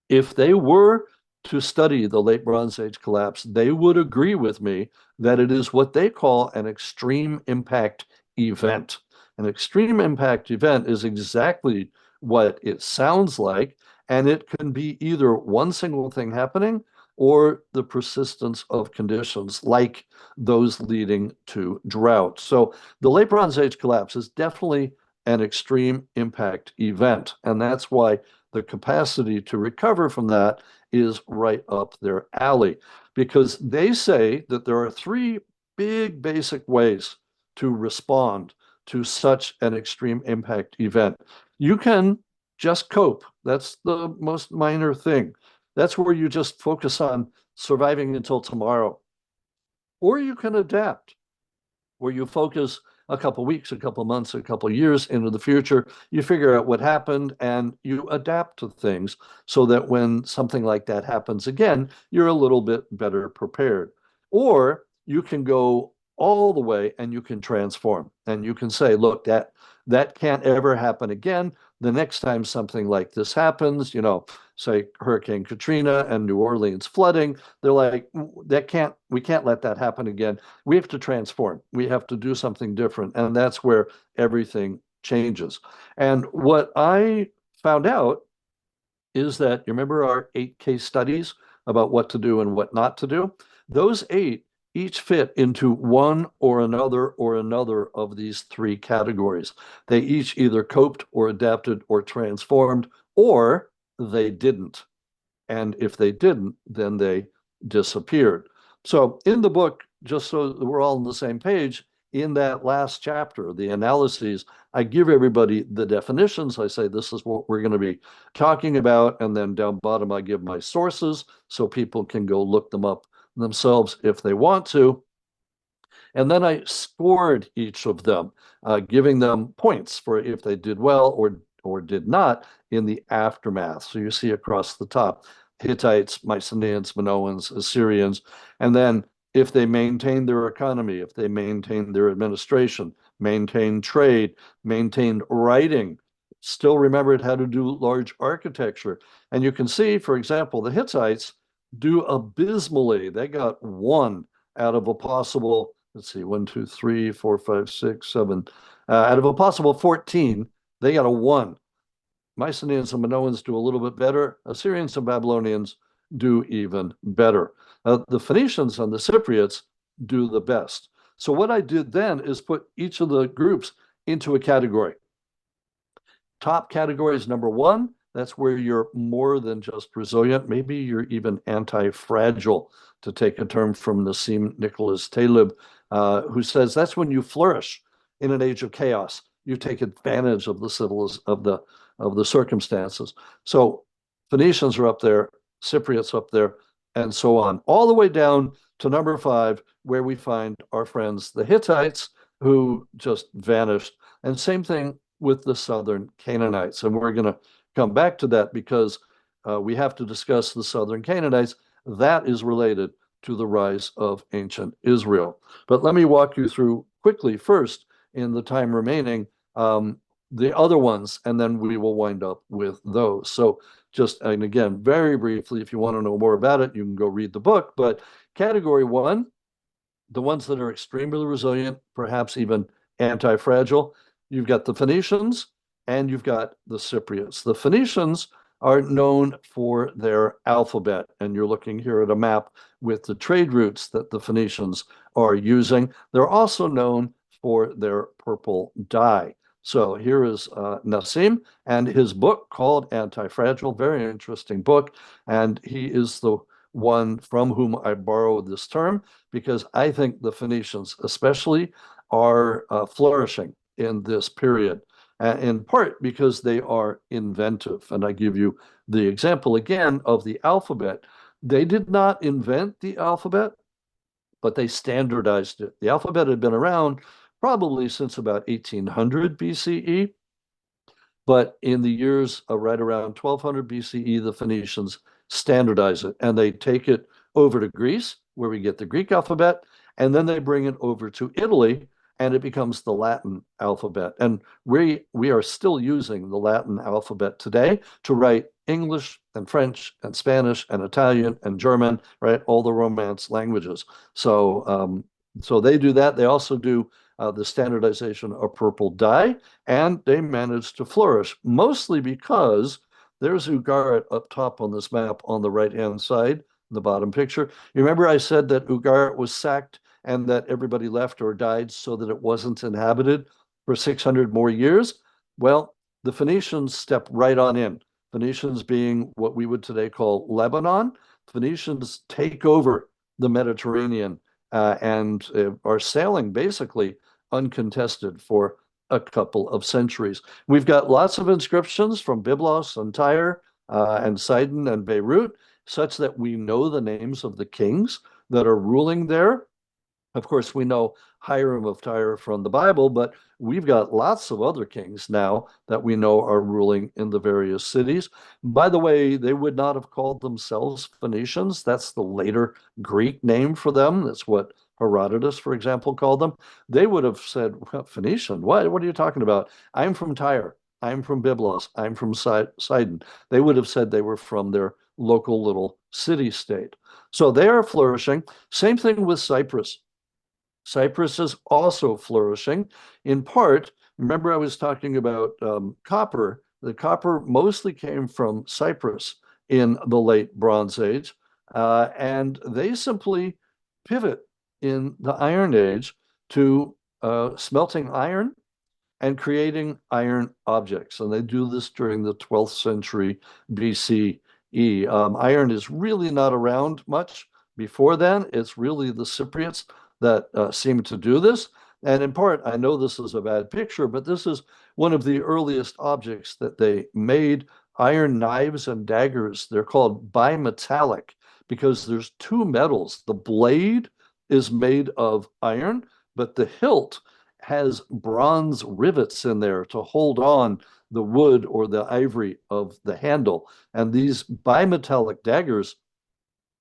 if they were to study the late Bronze Age collapse, they would agree with me that it is what they call an extreme impact event. An extreme impact event is exactly what it sounds like, and it can be either one single thing happening or the persistence of conditions like those leading to drought. So the late Bronze Age collapse is definitely an extreme impact event, and that's why the capacity to recover from that is right up their alley, because they say that there are three big basic ways to respond to such an extreme impact event. You can just cope. That's the most minor thing. That's where you just focus on surviving until tomorrow. Or you can adapt, where you focus a couple weeks, a couple months, a couple years into the future. You figure out what happened and you adapt to things so that when something like that happens again, you're a little bit better prepared. Or you can go all the way and you can transform and you can say, look, that can't ever happen again. The next time something like this happens, say Hurricane Katrina and New Orleans flooding, they're like, we can't let that happen again. We have to transform. We have to do something different. And that's where everything changes. And what I found out is that, you remember our 8 case studies about what to do and what not to do? Those 8 each fit into one or another of these 3 categories. They each either coped or adapted or transformed, or they didn't. And if they didn't, then they disappeared. So in the book, just so we're all on the same page, in that last chapter, the analyses, I give everybody the definitions. I say, this is what we're going to be talking about. And then down bottom, I give my sources so people can go look them up themselves if they want to. And then I scored each of them, giving them points for if they did well or did not in the aftermath. So you see across the top, Hittites, Mycenaeans, Minoans, Assyrians, and then if they maintained their economy, if they maintained their administration, maintained trade, maintained writing, still remembered how to do large architecture. And you can see, for example, the Hittites do abysmally. They got 1 out of a possible, let's see, 1, 2, 3, 4, 5, 6, 7. Out of a possible 14, they got a 1. Mycenaeans and Minoans do a little bit better. Assyrians and Babylonians do even better. The Phoenicians and the Cypriots do the best. So what I did then is put each of the groups into a category. Top category is number 1. That's where you're more than just resilient. Maybe you're even anti-fragile, to take a term from Nassim Nicholas Taleb, who says that's when you flourish in an age of chaos. You take advantage of the circumstances. So Phoenicians are up there, Cypriots up there, and so on, all the way down to number 5, where we find our friends, the Hittites, who just vanished. And same thing with the southern Canaanites. And we're going to come back to that because we have to discuss the southern Canaanites. That is related to the rise of ancient Israel. But let me walk you through quickly first, in the time remaining, the other ones, and then we will wind up with those. So just, and again, very briefly, if you want to know more about it, you can go read the book. But category 1, the ones that are extremely resilient, perhaps even anti-fragile, you've got the Phoenicians and you've got the Cypriots. The Phoenicians are known for their alphabet, and you're looking here at a map with the trade routes that the Phoenicians are using. They're also known for their purple dye. So here is Nassim and his book called Anti-Fragile, very interesting book. And he is the one from whom I borrowed this term because I think the Phoenicians especially are flourishing in this period, in part because they are inventive. And I give you the example again of the alphabet. They did not invent the alphabet, but they standardized it. The alphabet had been around probably since about 1800 BCE. But in the years right around 1200 BCE, the Phoenicians standardize it and they take it over to Greece, where we get the Greek alphabet, and then they bring it over to Italy, and it becomes the Latin alphabet. And we are still using the Latin alphabet today to write English and French and Spanish and Italian and German, right? All the Romance languages. So they do that. They also do the standardization of purple dye, and they managed to flourish, mostly because there's Ugarit up top on this map on the right-hand side, the bottom picture. You remember I said that Ugarit was sacked and that everybody left or died so that it wasn't inhabited for 600 more years? Well, the Phoenicians step right on in. Phoenicians being what we would today call Lebanon. Phoenicians take over the Mediterranean and are sailing basically uncontested for a couple of centuries. We've got lots of inscriptions from Byblos and Tyre and Sidon and Beirut, such that we know the names of the kings that are ruling there. Of course, we know Hiram of Tyre from the Bible, but we've got lots of other kings now that we know are ruling in the various cities. By the way, they would not have called themselves Phoenicians. That's the later Greek name for them. That's what Herodotus, for example, called them. They would have said, well, Phoenician, what are you talking about? I'm from Tyre. I'm from Byblos. I'm from Sidon. They would have said they were from their local little city-state. So they are flourishing. Same thing with Cyprus. Cyprus is also flourishing, in part. Remember, I was talking about copper. The copper mostly came from Cyprus in the late Bronze Age, and they simply pivot in the Iron Age to smelting iron and creating iron objects. And they do this during the 12th century BCE. Iron is really not around much before then. It's really the Cypriots that seem to do this. And in part, I know this is a bad picture, but this is one of the earliest objects that they made. Iron knives and daggers. They're called bimetallic because there's two metals. The blade is made of iron, but the hilt has bronze rivets in there to hold on the wood or the ivory of the handle. And these bimetallic daggers,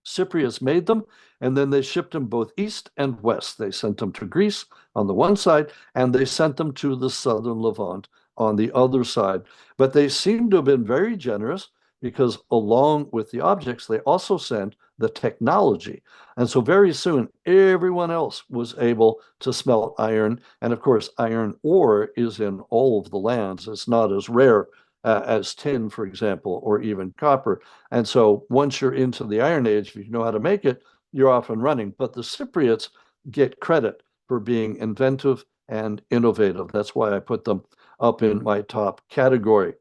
Cypriots made them, and then they shipped them both east and west. They sent them to Greece on the one side, and they sent them to the southern Levant on the other side. But they seem to have been very generous because along with the objects, they also sent the technology. And so very soon, everyone else was able to smelt iron. And of course, iron ore is in all of the lands. It's not as rare as tin, for example, or even copper. And so once you're into the Iron Age, if you know how to make it, you're off and running. But the Cypriots get credit for being inventive and innovative. That's why I put them up in my top category.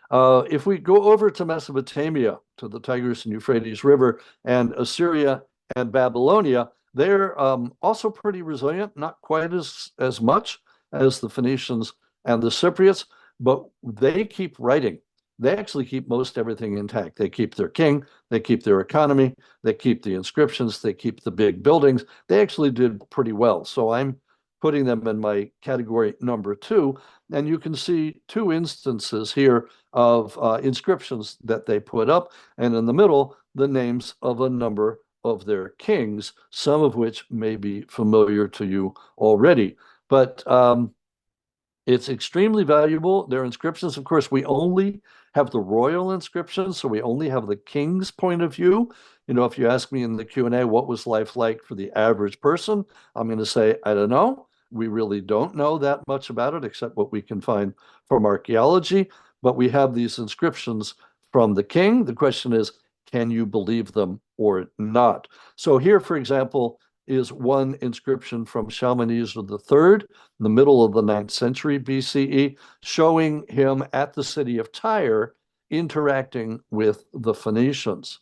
If we go over to Mesopotamia, to the Tigris and Euphrates River, and Assyria and Babylonia, they're also pretty resilient, not quite as much as the Phoenicians and the Cypriots, but they keep writing. They actually keep most everything intact. They keep their king, they keep their economy, they keep the inscriptions, they keep the big buildings. They actually did pretty well. So I'm putting them in my category number 2. And you can see 2 instances here of inscriptions that they put up. And in the middle, the names of a number of their kings, some of which may be familiar to you already. But it's extremely valuable. Their inscriptions, of course, we only have the royal inscriptions, so we only have the king's point of view. You know, if you ask me in the Q&A, what was life like for the average person? I'm going to say, I don't know. We really don't know that much about it, except what we can find from archaeology. But we have these inscriptions from the king. The question is, can you believe them or not? So here, for example, is one inscription from Shalmaneser III in the middle of the 9th century BCE, showing him at the city of Tyre interacting with the Phoenicians.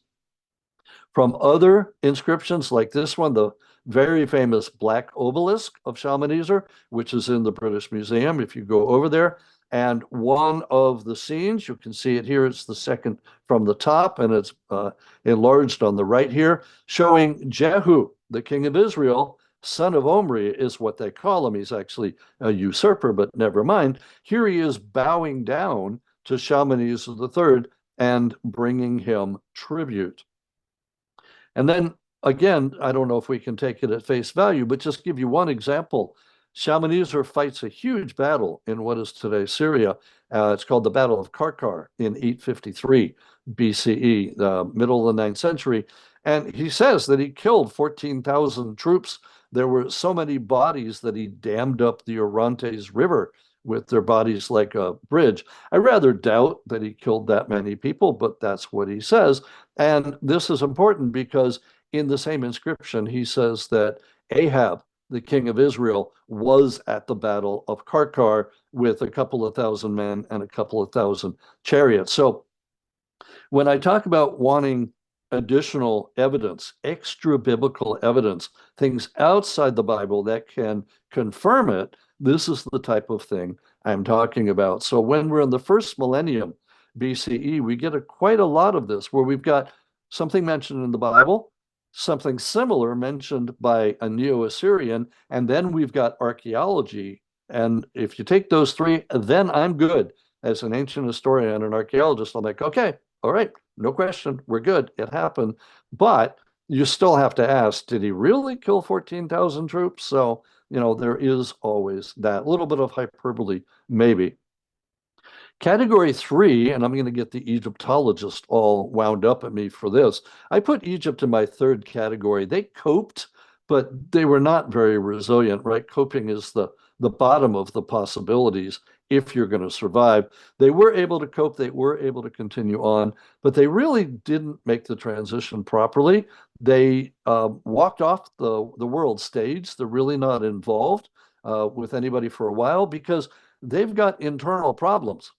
From other inscriptions like this one, the very famous Black Obelisk of Shalmaneser, which is in the British Museum, if you go over there, and one of the scenes, you can see it here, it's the second from the top, and it's enlarged on the right here, showing Jehu, the king of Israel, son of Omri is what they call him. He's actually a usurper, but never mind. Here he is bowing down to Shalmaneser III and bringing him tribute. And then again, I don't know if we can take it at face value, but just give you one example. Shalmaneser fights a huge battle in what is today Syria. It's called the Battle of Karkar in 853 BCE, the middle of the 9th century. And he says that he killed 14,000 troops. There were so many bodies that he dammed up the Orontes River with their bodies like a bridge. I rather doubt that he killed that many people, but that's what he says. And this is important because in the same inscription, he says that Ahab, the king of Israel, was at the Battle of Karkar with a couple of thousand men and a couple of thousand chariots. So when I talk about wanting additional evidence, extra biblical evidence, things outside the Bible that can confirm it, this is the type of thing I'm talking about. So when we're in the first millennium BCE, we get quite a lot of this where we've got something mentioned in the Bible, something similar mentioned by a Neo-Assyrian, and then we've got archaeology. And if you take those 3, then I'm good. As an ancient historian and an archaeologist, I'm like, okay, all right, no question, we're good. It happened. But you still have to ask, did he really kill 14,000 troops? So, you know, there is always that little bit of hyperbole, maybe. Category 3, and I'm going to get the Egyptologist all wound up at me for this. I put Egypt in my 3rd category. They coped, but they were not very resilient, right? Coping is the bottom of the possibilities if you're going to survive. They were able to cope, they were able to continue on, but they really didn't make the transition properly. They walked off the world stage. They're really not involved with anybody for a while because they've got internal problems.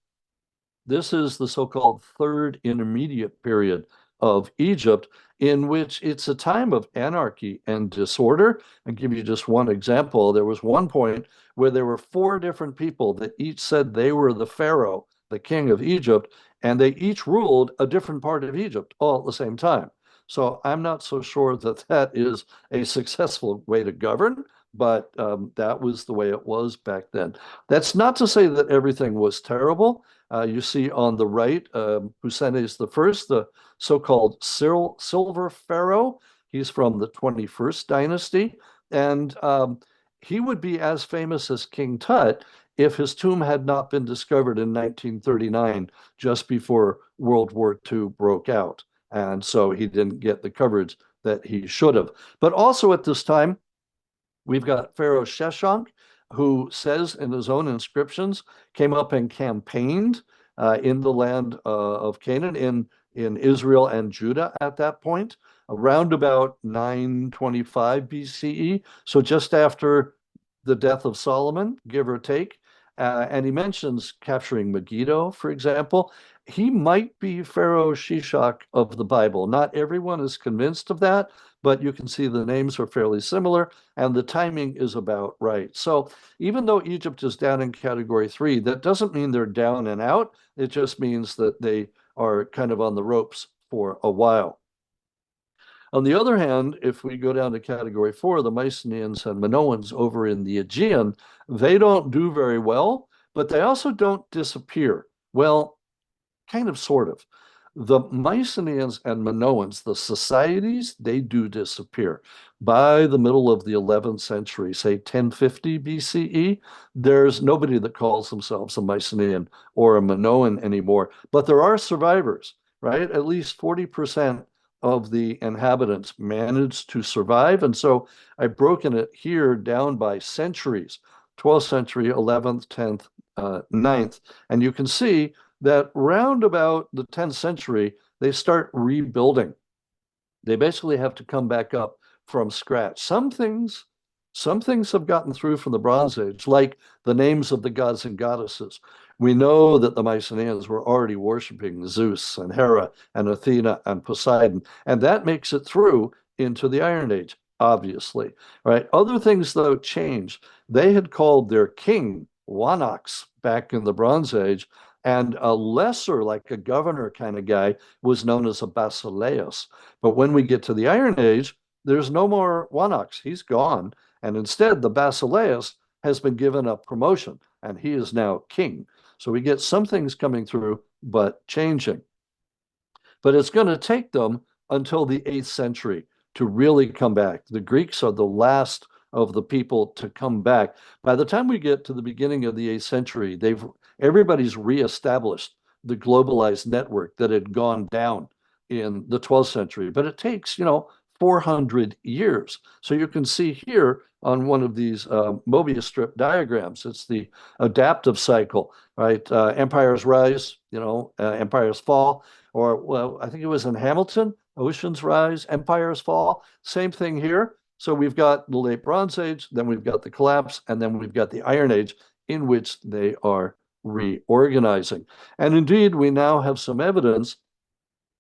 This is the so-called 3rd intermediate period of Egypt, in which it's a time of anarchy and disorder. I'll give you just one example. There was one point where there were 4 different people that each said they were the pharaoh, the king of Egypt, and they each ruled a different part of Egypt all at the same time. So I'm not so sure that that is a successful way to govern, but that was the way it was back then. That's not to say that everything was terrible. You see on the right, Husenes I, the so-called Silver Pharaoh. He's from the 21st dynasty. And he would be as famous as King Tut if his tomb had not been discovered in 1939, just before World War II broke out. And so he didn't get the coverage that he should have. But also at this time, we've got Pharaoh Sheshonq, who says in his own inscriptions, came up and campaigned in the land of Canaan, in Israel and Judah at that point, around about 925 BCE. So just after the death of Solomon, give or take. And he mentions capturing Megiddo, for example. He might be Pharaoh Shishak of the Bible. Not everyone is convinced of that, but you can see the names are fairly similar and the timing is about right. So even though Egypt is down in category 3, that doesn't mean they're down and out. It just means that they are kind of on the ropes for a while. On the other hand, if we go down to category 4, the Mycenaeans and Minoans over in the Aegean, they don't do very well, but they also don't disappear. Well, kind of, sort of. The Mycenaeans and Minoans, the societies, they do disappear. By the middle of the 11th century, say 1050 BCE, there's nobody that calls themselves a Mycenaean or a Minoan anymore, but there are survivors, right? At least 40% of the inhabitants managed to survive. And so I've broken it here down by centuries, 12th century, 11th, 10th, 9th. And you can see that round about the 10th century, they start rebuilding. They basically have to come back up from scratch. Some things have gotten through from the Bronze Age, like the names of the gods and goddesses. We know that the Mycenaeans were already worshiping Zeus and Hera and Athena and Poseidon, and that makes it through into the Iron Age, obviously, right? Other things, though, changed. They had called their king Wanax back in the Bronze Age, and a lesser, like a governor kind of guy, was known as a basileus. But when we get to the Iron Age, there's no more Wanax. He's gone. And instead, the basileus has been given a promotion, and he is now king. So we get some things coming through, but changing. But it's going to take them until the 8th century to really come back. The Greeks are the last of the people to come back. By the time we get to the beginning of the 8th century, everybody's reestablished the globalized network that had gone down in the 12th century. But it takes, 400 years. So you can see here on one of these Mobius strip diagrams, it's the adaptive cycle, right? Empires rise, empires fall. Or, well, I think it was in Hamilton, oceans rise, empires fall. Same thing here. So we've got the late Bronze Age, then we've got the collapse, and then we've got the Iron Age, in which they are reorganizing. And indeed, we now have some evidence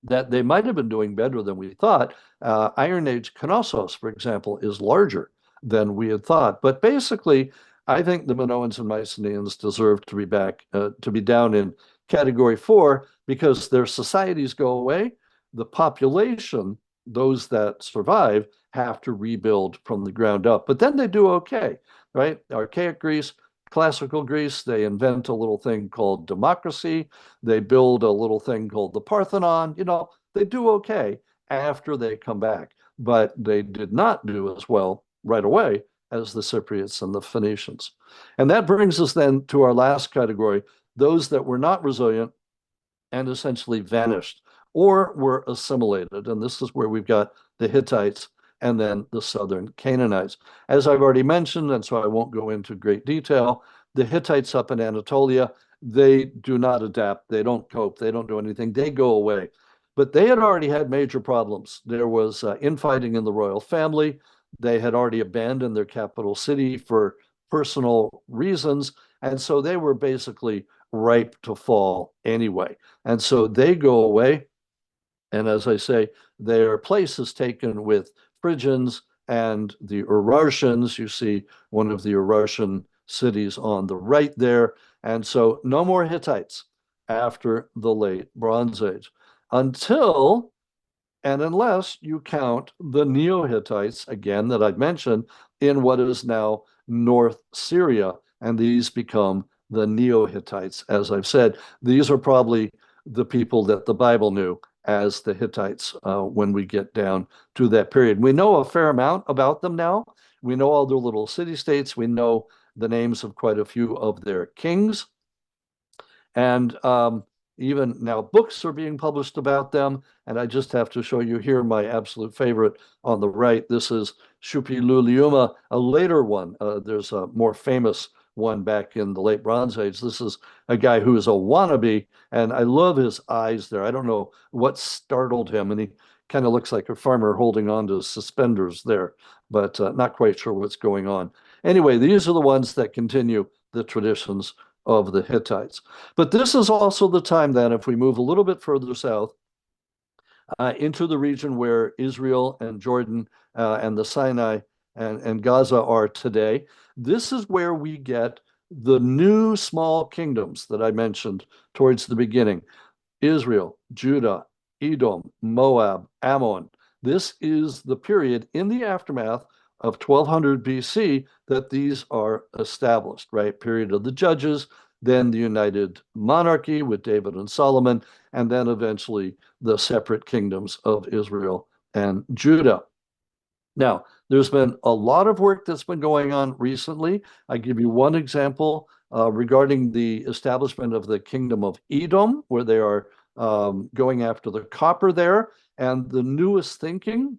that they might have been doing better than we thought. Iron Age Knossos, for example, is larger than we had thought. But basically, I think the Minoans and Mycenaeans deserve to be back, to be down in category 4, because their societies go away. The population, those that survive, have to rebuild from the ground up. But then they do okay, right? Archaic Greece, classical Greece, they invent a little thing called democracy. They build a little thing called the Parthenon. They do okay after they come back, but they did not do as well right away as the Cypriots and the Phoenicians. And that brings us then to our last category, those that were not resilient and essentially vanished or were assimilated. And this is where we've got the Hittites and then the southern Canaanites. As I've already mentioned, and so I won't go into great detail, the Hittites up in Anatolia, they do not adapt. They don't cope. They don't do anything. They go away. But they had already had major problems. There was infighting in the royal family. They had already abandoned their capital city for personal reasons. And so they were basically ripe to fall anyway. And so they go away. And as I say, their place is taken with Phrygians and the Urartians. You see one of the Urartian cities on the right there. And so no more Hittites after the late Bronze Age until and unless you count the Neo-Hittites, again, that I've mentioned, in what is now North Syria. And these become the Neo-Hittites. As I've said, these are probably the people that the Bible knew as the Hittites when we get down to that period. We know a fair amount about them now. we know all their little city-states. We know the names of quite a few of their kings. And even now books are being published about them. And I just have to show you here my absolute favorite on the right. This is Shuppi-Luliuma, a later one. There's a more famous one back in the late Bronze Age. This is a guy who is a wannabe, and I love his eyes there. I don't know what startled him, and he kind of looks like a farmer holding on to suspenders there, but not quite sure what's going on. Anyway, these are the ones that continue the traditions of the Hittites. But this is also the time then, if we move a little bit further south, into the region where Israel and Jordan and the Sinai and Gaza are today. This is where we get the new small kingdoms that I mentioned towards the beginning. Israel, Judah, Edom, Moab, Ammon. This is the period in the aftermath of 1200 BC that these are established, right? Period of the judges, then the united monarchy with David and Solomon, and then eventually the separate kingdoms of Israel and Judah. Now, there's been a lot of work that's been going on recently. I give you one example regarding the establishment of the kingdom of Edom, where they are going after the copper there. And the newest thinking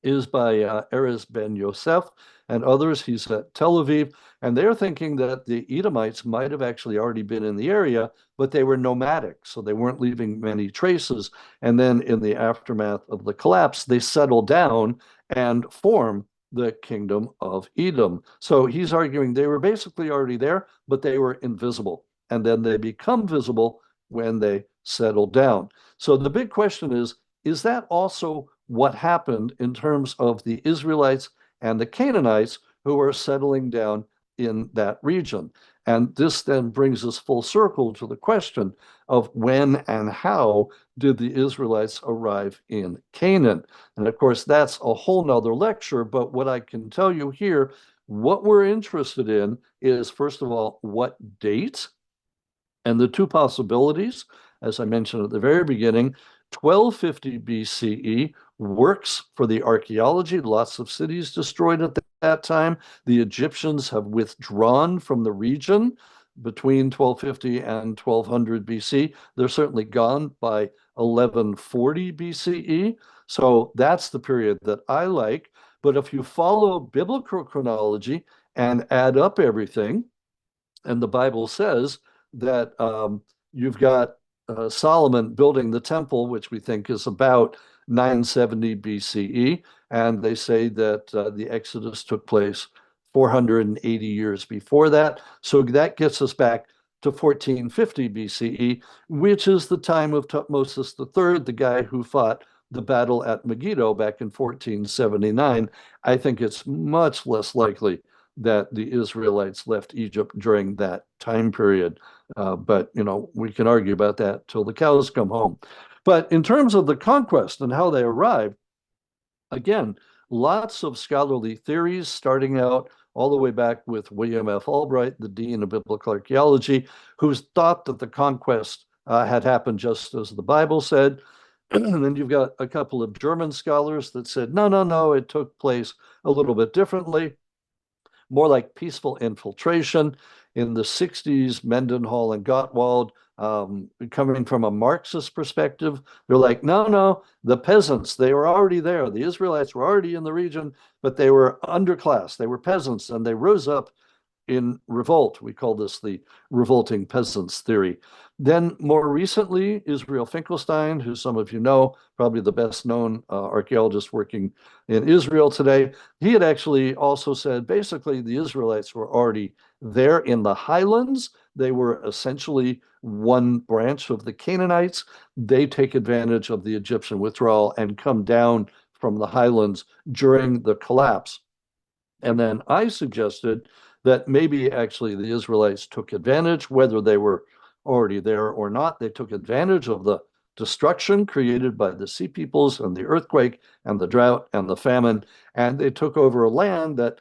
is by Erez ben Yosef and others. He's at Tel Aviv, and they're thinking that the Edomites might have actually already been in the area, but they were nomadic, so they weren't leaving many traces. And then in the aftermath of the collapse, they settled down and form the kingdom of Edom. So he's arguing they were basically already there, but they were invisible. And then they become visible when they settle down. So the big question is that also what happened in terms of the Israelites and the Canaanites who are settling down in that region? And this then brings us full circle to the question of when and how did the Israelites arrive in Canaan? And of course, that's a whole nother lecture, but what I can tell you here, what we're interested in is, first of all, what date? And the two possibilities, as I mentioned at the very beginning, 1250 BCE works for the archaeology. Lots of cities destroyed at that time. The Egyptians have withdrawn from the region between 1250 and 1200 BC. They're certainly gone by 1140 BCE. So that's the period that I like. But if you follow biblical chronology and add up everything, and the Bible says that you've got Solomon building the temple, which we think is about 970 BCE, and they say that the Exodus took place 480 years before that. So that gets us back to 1450 BCE, which is the time of Tutmosis III, the guy who fought the battle at Megiddo back in 1479. I think it's much less likely that the Israelites left Egypt during that time period. But, you know, we can argue about that till the cows come home. But in terms of the conquest and how they arrived, again, lots of scholarly theories starting out all the way back with William F. Albright, the Dean of Biblical Archaeology, who's thought that the conquest had happened just as the Bible said. And then you've got a couple of German scholars that said, no, no, no, it took place a little bit differently, more like peaceful infiltration. In the 60s, Mendenhall and Gottwald, coming from a Marxist perspective, they're like, no, no, the peasants, they were already there. The Israelites were already in the region, but they were underclass. They were peasants, and they rose up in revolt. We call this the revolting peasants theory. Then more recently, Israel Finkelstein, who some of you know, probably the best known archaeologist working in Israel today, he had actually also said basically the Israelites were already there in the highlands. They were essentially one branch of the Canaanites. They take advantage of the Egyptian withdrawal and come down from the highlands during the collapse. And then I suggested that maybe actually the Israelites took advantage, whether they were already there or not. They took advantage of the destruction created by the sea peoples and the earthquake and the drought and the famine, and they took over a land that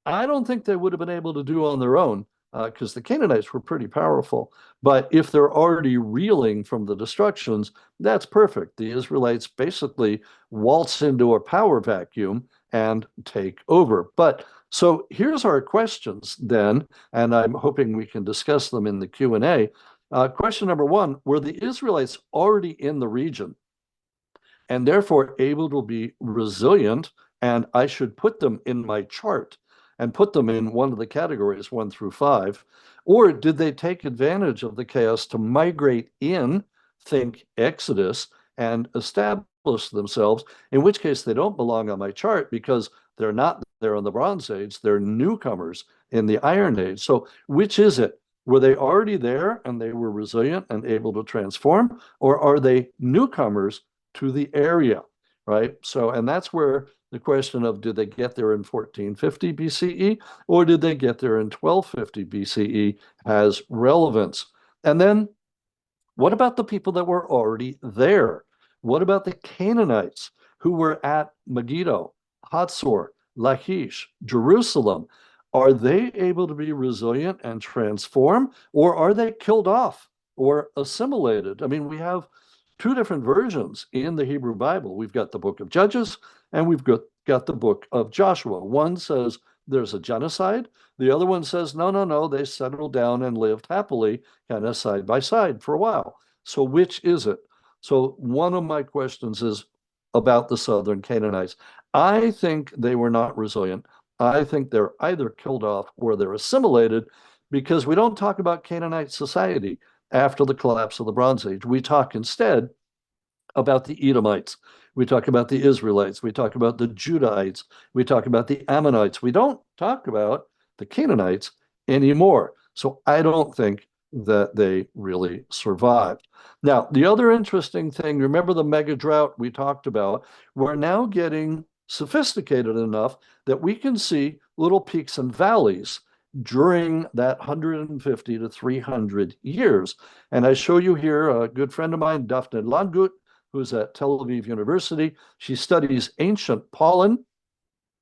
I don't think they would have been able to do on their own, because the Canaanites were pretty powerful. But if they're already reeling from the destructions, that's perfect. The Israelites basically waltz into a power vacuum and take over. But so here's our questions then, and I'm hoping we can discuss them in the Q&A. Question number one, were the Israelites already in the region and therefore able to be resilient? And I should put them in my chart and put them in one of the categories 1 through 5. Or did they take advantage of the chaos to migrate in, think Exodus, and establish themselves, in which case they don't belong on my chart because they're not there in the Bronze Age, they're newcomers in the Iron Age. So which is it? Were they already there and they were resilient and able to transform, or are they newcomers to the area, right? So, and that's where the question of did they get there in 1450 BCE or did they get there in 1250 BCE has relevance. And then what about the people that were already there? What about the Canaanites who were at Megiddo, Hatzor, Lachish, Jerusalem? Are they able to be resilient and transform, or are they killed off or assimilated? I mean, we have two different versions in the Hebrew Bible. We've got the book of Judges and we've got the book of Joshua. One says there's a genocide. The other one says, no, no, no, they settled down and lived happily, kind of side by side for a while. So which is it? So one of my questions is about the southern Canaanites. I think they were not resilient. I think they're either killed off or they're assimilated because we don't talk about Canaanite society after the collapse of the Bronze Age. We talk instead about the Edomites. We talk about the Israelites. We talk about the Judahites. We talk about the Ammonites. We don't talk about the Canaanites anymore. So I don't think that they really survived. Now, the other interesting thing, remember the mega drought we talked about? We're now getting sophisticated enough that we can see little peaks and valleys during that 150 to 300 years. And I show you here a good friend of mine, Daphne Landgut, who's at Tel Aviv University. She studies ancient pollen,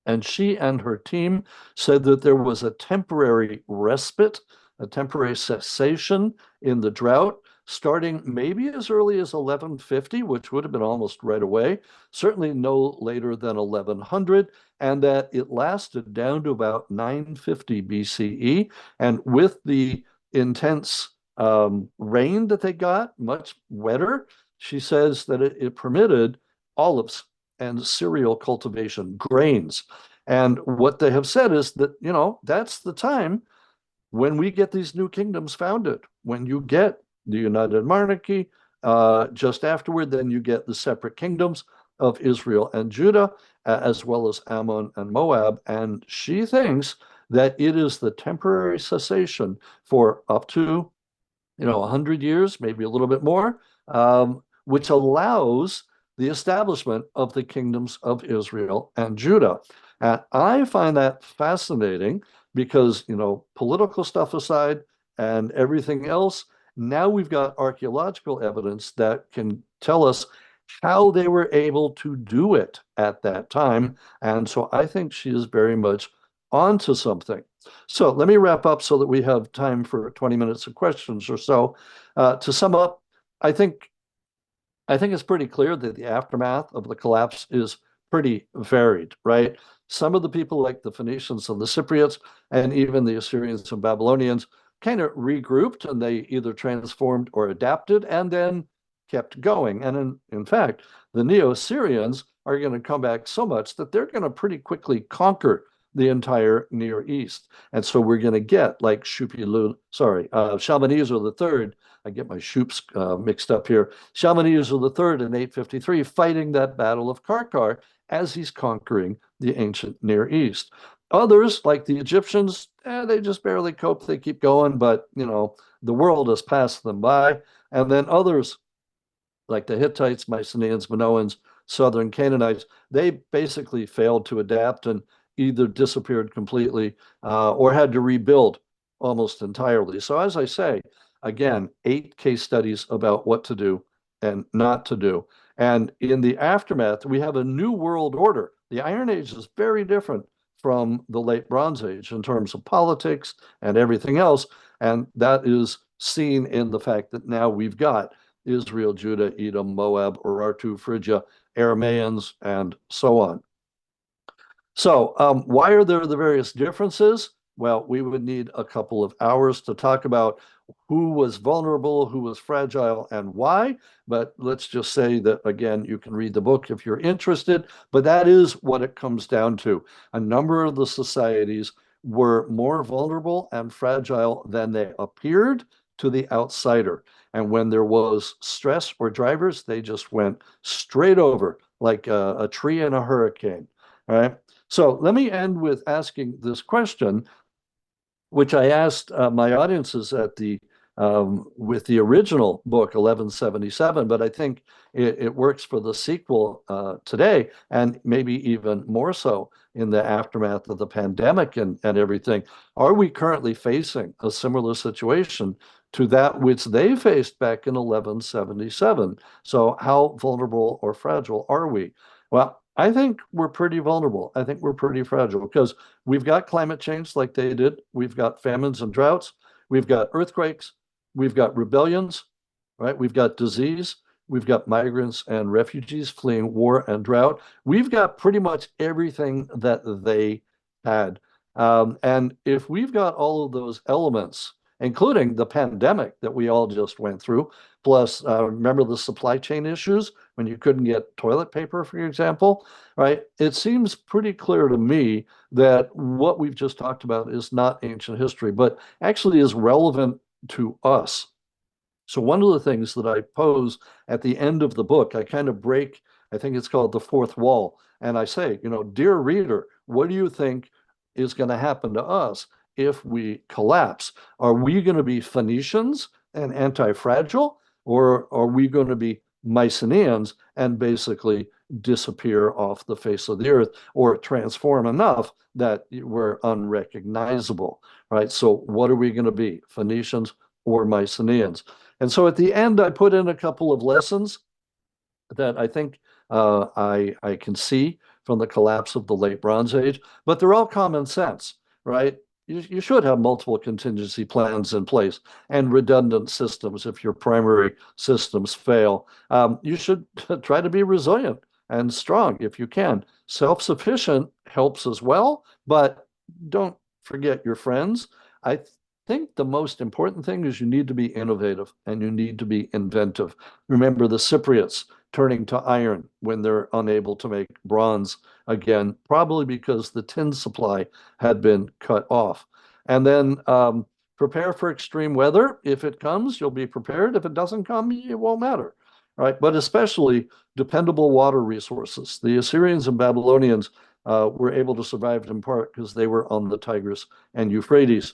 and she and her team said that there was a temporary respite, a temporary cessation in the drought, starting maybe as early as 1150, which would have been almost right away, certainly no later than 1100, and that it lasted down to about 950 BCE. And with the intense rain that they got, much wetter, she says that it permitted olives and cereal cultivation, grains. And what they have said is that, you know, that's the time when we get these new kingdoms founded. When you get the United Monarchy, just afterward, then you get the separate kingdoms of Israel and Judah, as well as Ammon and Moab. And she thinks that it is the temporary cessation for up to 100 years, maybe a little bit more, which allows the establishment of the kingdoms of Israel and Judah. And I find that fascinating because, political stuff aside and everything else, now we've got archaeological evidence that can tell us how they were able to do it at that time. And so I think she is very much onto something. So let me wrap up so that we have time for 20 minutes of questions or so. To sum up, I think it's pretty clear that the aftermath of the collapse is pretty varied, right? Some of the people, like the Phoenicians and the Cypriots, and even the Assyrians and Babylonians, kind of regrouped and they either transformed or adapted and then kept going. And in fact, the Neo-Assyrians are going to come back so much that they're going to pretty quickly conquer the entire Near East. And so we're going to get like Shalmaneser III. I get my Shoops mixed up here. Shalmaneser III in 853 fighting that Battle of Karkar as he's conquering the ancient Near East. Others, like the Egyptians, they just barely cope. They keep going, but the world has passed them by. And then others, like the Hittites, Mycenaeans, Minoans, southern Canaanites, they basically failed to adapt and either disappeared completely or had to rebuild almost entirely. So as I say, again, 8 case studies about what to do and not to do. And in the aftermath, we have a new world order. The Iron Age is very different from the late Bronze Age in terms of politics and everything else. And that is seen in the fact that now we've got Israel, Judah, Edom, Moab, Urartu, Phrygia, Aramaeans, and so on. So, why are there the various differences? Well, we would need a couple of hours to talk about who was vulnerable, who was fragile, and why. But let's just say that, again, you can read the book if you're interested. But that is what it comes down to. A number of the societies were more vulnerable and fragile than they appeared to the outsider. And when there was stress or drivers, they just went straight over like a tree in a hurricane. All right. So let me end with asking this question, which I asked my audiences at the with the original book 1177, but I think it works for the sequel today, and maybe even more so in the aftermath of the pandemic and everything. Are we currently facing a similar situation to that which they faced back in 1177? So how vulnerable or fragile are we? Well, I think we're pretty vulnerable. I think we're pretty fragile because we've got climate change like they did. We've got famines and droughts. We've got earthquakes. We've got rebellions, right? We've got disease. We've got migrants and refugees fleeing war and drought. We've got pretty much everything that they had. And if we've got all of those elements, including the pandemic that we all just went through, plus remember the supply chain issues when you couldn't get toilet paper, for example, right? It seems pretty clear to me that what we've just talked about is not ancient history, but actually is relevant to us. So one of the things that I pose at the end of the book, I kind of break, I think it's called the fourth wall. And I say, dear reader, what do you think is going to happen to us if we collapse? Are we going to be Phoenicians and anti-fragile, or are we going to be Mycenaeans and basically disappear off the face of the earth or transform enough that we're unrecognizable, right? So what are we going to be, Phoenicians or Mycenaeans? And so at the end, I put in a couple of lessons that I think I can see from the collapse of the late Bronze Age, but they're all common sense, right? You should have multiple contingency plans in place and redundant systems if your primary systems fail. You should try to be resilient and strong if you can. Self-sufficient helps as well, but don't forget your friends. I think the most important thing is you need to be innovative and you need to be inventive. Remember the Cypriots turning to iron when they're unable to make bronze again, probably because the tin supply had been cut off. And then prepare for extreme weather. If it comes, you'll be prepared. If it doesn't come, it won't matter, right? But especially dependable water resources. The Assyrians and Babylonians were able to survive in part because they were on the Tigris and Euphrates.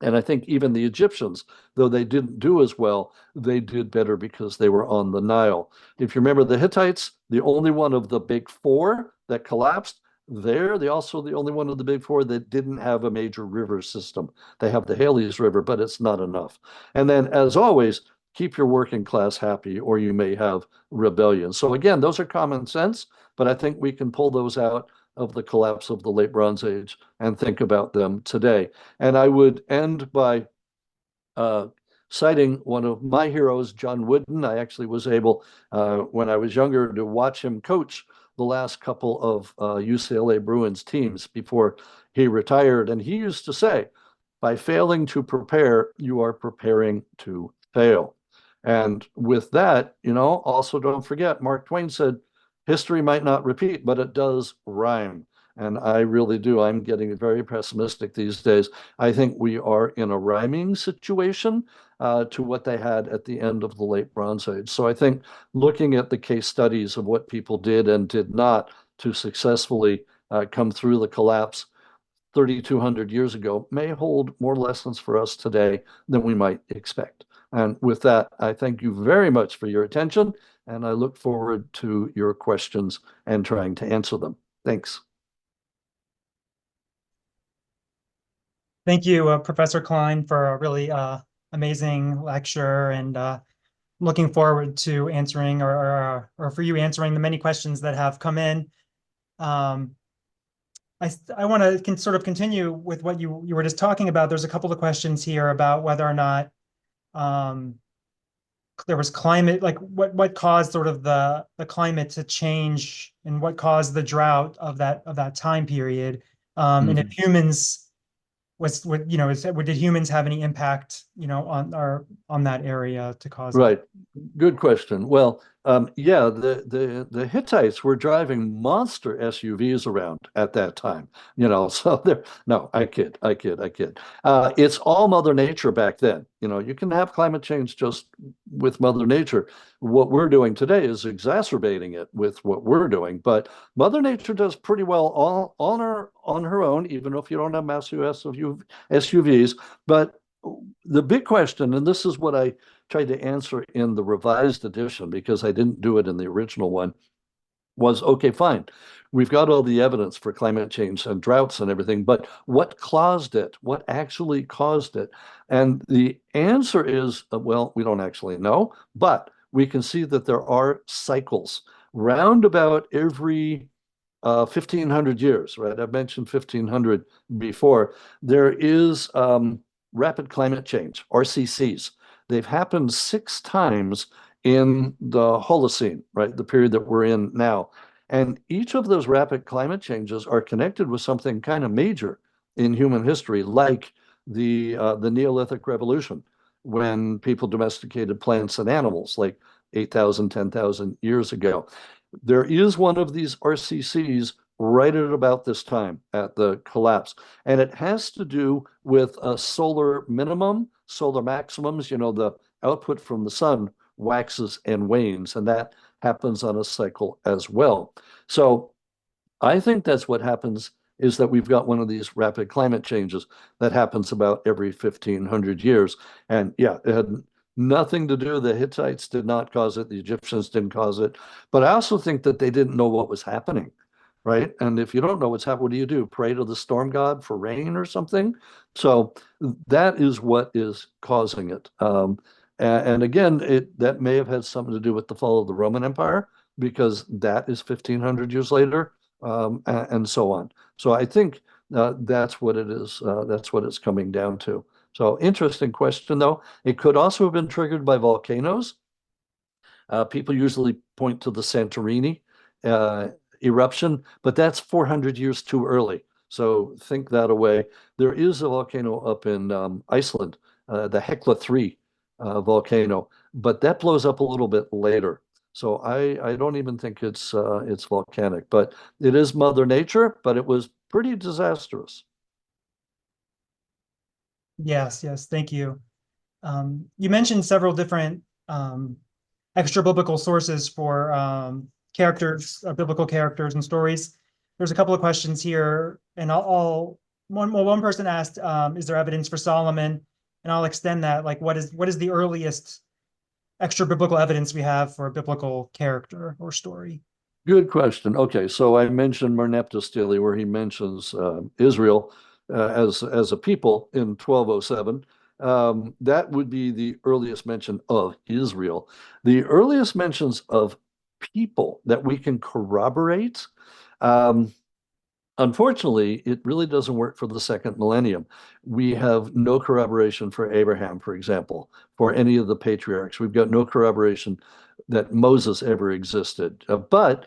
And I think even the Egyptians, though they didn't do as well, they did better because they were on the Nile. If you remember the Hittites, the only one of the big four that collapsed, they also the only one of the big four that didn't have a major river system. They have the Halys River, but it's not enough. And then, as always, keep your working class happy, or you may have rebellion. So again, those are common sense, but I think we can pull those out of the collapse of the late Bronze Age and think about them today. And I would end by uh, citing one of my heroes, John Wooden. I actually was able, when I was younger, to watch him coach the last couple of UCLA Bruins teams before he retired. And he used to say, by failing to prepare, you are preparing to fail. And with that, also don't forget, Mark Twain said, history might not repeat, but it does rhyme. And I really do. I'm getting very pessimistic these days. I think we are in a rhyming situation to what they had at the end of the late Bronze Age. So I think looking at the case studies of what people did and did not to successfully come through the collapse 3,200 years ago may hold more lessons for us today than we might expect. And with that, I thank you very much for your attention, and I look forward to your questions and trying to answer them. Thanks. Thank you, Professor Cline, for a really amazing lecture, and looking forward to answering or for you answering the many questions that have come in. I want to sort of continue with what you were just talking about. There's a couple of questions here about whether or not there was climate, like what caused sort of the climate to change and what caused the drought of that time period. And if Mhm. humans did humans have any impact, on that area to cause it? Right. Good question. Well, yeah, the Hittites were driving monster SUVs around at that time, so they're no, I kid. It's all Mother Nature back then. You can have climate change just with Mother Nature. What we're doing today is exacerbating it with what we're doing, but Mother Nature does pretty well all on her own, even if you don't have massive SUVs. But the big question, and this is what I tried to answer in the revised edition because I didn't do it in the original one, was okay, fine. We've got all the evidence for climate change and droughts and everything, but what caused it? What actually caused it? And the answer is, well, we don't actually know, but we can see that there are cycles round about every 1500 years, right? I've mentioned 1500 before. There is rapid climate change, RCCs. They've happened 6 times in the Holocene, right? The period that we're in now. And each of those rapid climate changes are connected with something kind of major in human history, like the Neolithic Revolution, when people domesticated plants and animals, like 8,000, 10,000 years ago. There is one of these RCCs right at about this time at the collapse. And it has to do with a solar minimum, solar maximums. The output from the sun waxes and wanes, and that happens on a cycle as well. So I think that's what happens is that we've got one of these rapid climate changes that happens about every 1500 years. And yeah, it had nothing to do. The Hittites did not cause it. The Egyptians didn't cause it. But I also think that they didn't know what was happening, right? And if you don't know what's happening, what do? Pray to the storm god for rain or something? So that is what is causing it. And again, that may have had something to do with the fall of the Roman Empire because that is 1500 years later, and so on. So I think that's what it is. That's what it's coming down to. So interesting question, though. It could also have been triggered by volcanoes. People usually point to the Santorini uh, eruption, but that's 400 years too early. So think that away. There is a volcano up in Iceland, the Hekla 3 volcano, but that blows up a little bit later. So I don't even think it's volcanic, but it is Mother Nature, but it was pretty disastrous. Yes, yes, thank you. You mentioned several different extra biblical sources for characters, biblical characters and stories. There's a couple of questions here, and one person asked, is there evidence for Solomon? And I'll extend that, like, what is the earliest extra biblical evidence we have for a biblical character or story? Good question. Okay, so I mentioned Merneptah Stele, where he mentions Israel as a people in 1207. That would be the earliest mention of Israel. The earliest mentions of people that we can corroborate. Um, Unfortunately, it really doesn't work for the second millennium. We have no corroboration for Abraham, for example, for any of the patriarchs. We've got no corroboration that Moses ever existed. But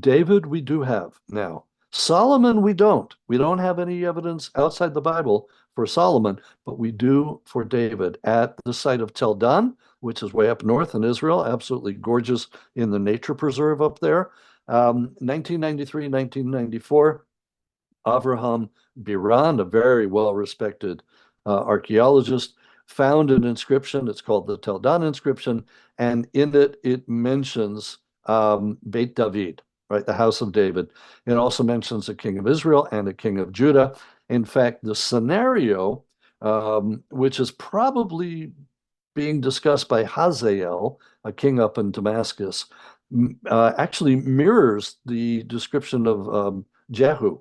David, we do have now. Solomon, we don't. We don't have any evidence outside the Bible for Solomon, but we do for David at the site of Tel Dan, which is way up north in Israel, absolutely gorgeous in the nature preserve up there. 1993, 1994, Avraham Biran, a very well-respected archaeologist, found an inscription. It's called the Tel Dan inscription, and in it, it mentions Beit David, right, the house of David. It also mentions a king of Israel and a king of Judah. In fact, the scenario, which is probably being discussed by Hazael, a king up in Damascus, actually mirrors the description of Jehu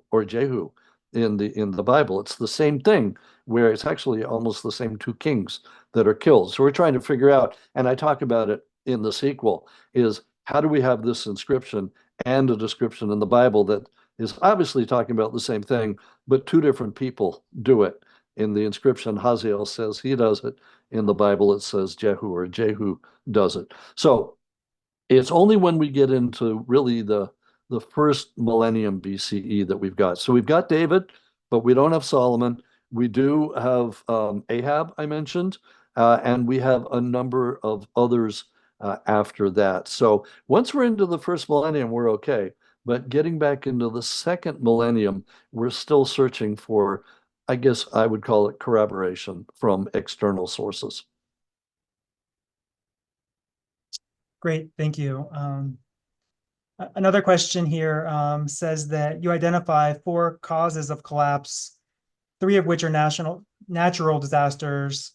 in the Bible. It's the same thing where it's actually almost the same two kings that are killed. So we're trying to figure out, and I talk about it in the sequel, is how do we have this inscription and a description in the Bible that is obviously talking about the same thing, but two different people do it. In the inscription, Hazael says he does it. In the Bible, it says Jehu does it. So it's only when we get into really the first millennium BCE that we've got. So we've got David, but we don't have Solomon. We do have Ahab, I mentioned, and we have a number of others after that. So once we're into the first millennium, we're okay. But getting back into the second millennium, we're still searching for, I guess I would call it corroboration from external sources. Great, thank you. Another question here says that you identify 4 causes of collapse, 3 of which are natural disasters,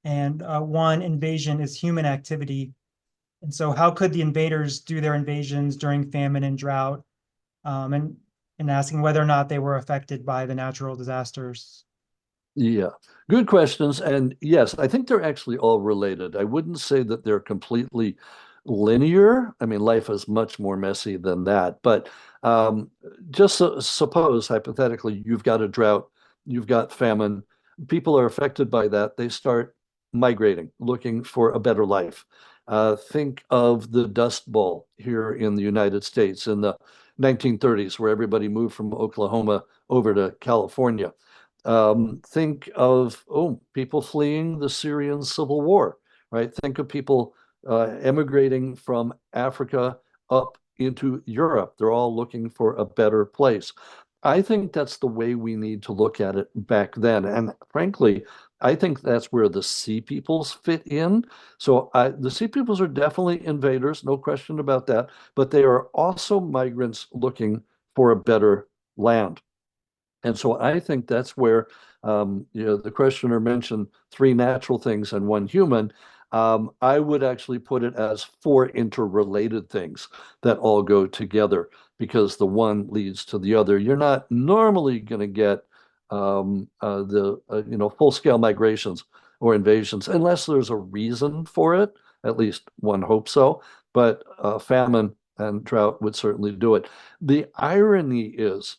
and 1 invasion is human activity. And so how could the invaders do their invasions during famine and drought? And asking whether or not they were affected by the natural disasters. Yeah, good questions. And yes, I think they're actually all related. I wouldn't say that they're completely linear. I mean, life is much more messy than that. But um, just suppose, hypothetically, you've got a drought, you've got famine, people are affected by that. They start migrating, looking for a better life. Think of the Dust Bowl here in the United States in the 1930s, where everybody moved from Oklahoma over to California. Think of people fleeing the Syrian civil war, right? Think of people emigrating from Africa up into Europe. They're all looking for a better place. I think that's the way we need to look at it back then. And frankly, I think that's where the Sea Peoples fit in. So the Sea Peoples are definitely invaders, no question about that, but they are also migrants looking for a better land. And so I think that's where, the questioner mentioned 3 natural things and 1 human. I would actually put it as 4 interrelated things that all go together because the one leads to the other. You're not normally going to get the full-scale migrations or invasions unless there's a reason for it. At least one hopes so. But famine and drought would certainly do it. The irony is,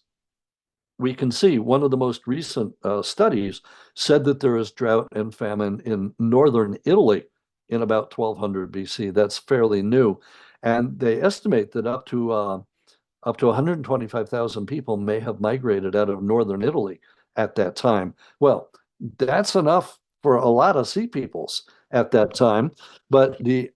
we can see one of the most recent studies said that there is drought and famine in northern Italy in about 1200 BC. That's fairly new. And they estimate that up to 125,000 people may have migrated out of northern Italy at that time. Well, that's enough for a lot of sea peoples at that time. But the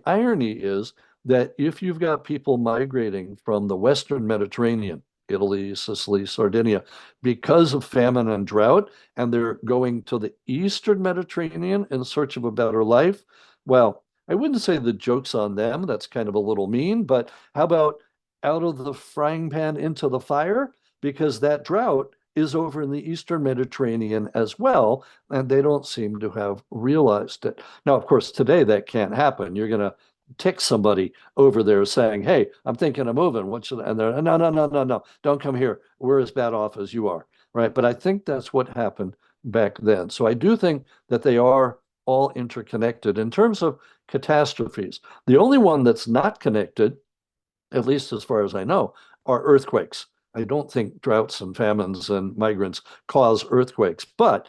irony is that if you've got people migrating from the Western Mediterranean, Italy, Sicily, Sardinia, because of famine and drought, and they're going to the Eastern Mediterranean in search of a better life, well, I wouldn't say the joke's on them. That's kind of a little mean, but how about out of the frying pan into the fire? Because that drought is over in the Eastern Mediterranean as well, and they don't seem to have realized it. Now, of course, today that can't happen. You're going to tick somebody over there saying, "Hey, I'm thinking of moving. What should?" And they're, "No, no, no, no, no. Don't come here. We're as bad off as you are." Right? But I think that's what happened back then. So I do think that they are all interconnected in terms of catastrophes. The only one that's not connected, at least as far as I know, are earthquakes. I don't think droughts and famines and migrants cause earthquakes, but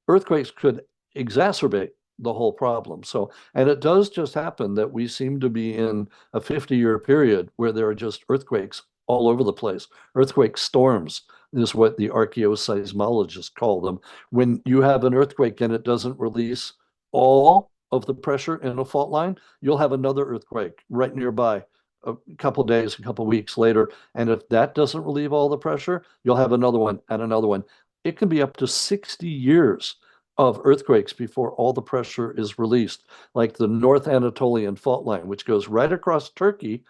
earthquakes could exacerbate the whole problem. So, and it does just happen that we seem to be in a 50-year period where there are just earthquakes all over the place. Earthquake storms is what the archaeoseismologists call them. When you have an earthquake and it doesn't release all of the pressure in a fault line, you'll have another earthquake right nearby a couple days, a couple weeks later. And if that doesn't relieve all the pressure, you'll have another one and another one. It can be up to 60 years of earthquakes before all the pressure is released, like the North Anatolian fault line, which goes right across Turkey.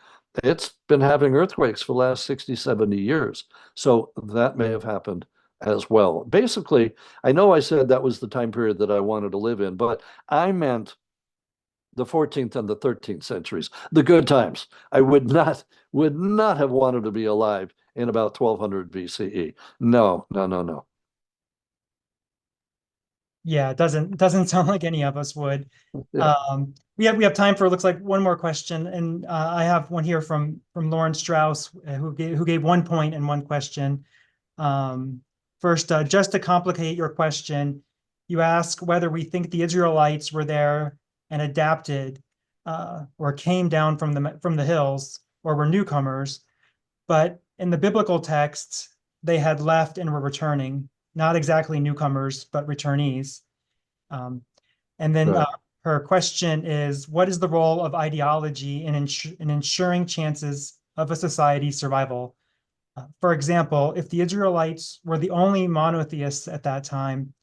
It's been having earthquakes for the last 60, 70 years. So that may have happened as well. Basically, I know I said that was the time period that I wanted to live in, but I meant the 14th and the 13th centuries, the good times. I would not have wanted to be alive in about 1200 BCE. No, no, no, no. Yeah, it doesn't sound like any of us would. Yeah. We have time for, looks like, one more question, and I have one here from Lauren Strauss, who gave 1 point and 1 question. First, just to complicate your question, you ask whether we think the Israelites were there and adapted or came down from the hills or were newcomers. But in the biblical texts, they had left and were returning, not exactly newcomers, but returnees. And then Right. her question is, what is the role of ideology in ensuring chances of a society's survival? For example, if the Israelites were the only monotheists at that time,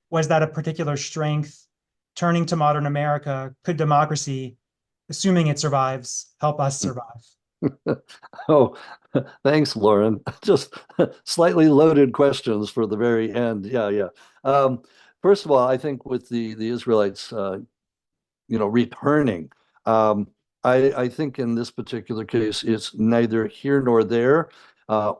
was that a particular strength? Turning to modern America, could democracy, assuming it survives, help us survive? Oh, thanks, Lauren. Just slightly loaded questions for the very end. Yeah, yeah. Um, First of all, I think with the Israelites, returning. Um, I think in this particular case, it's neither here nor there,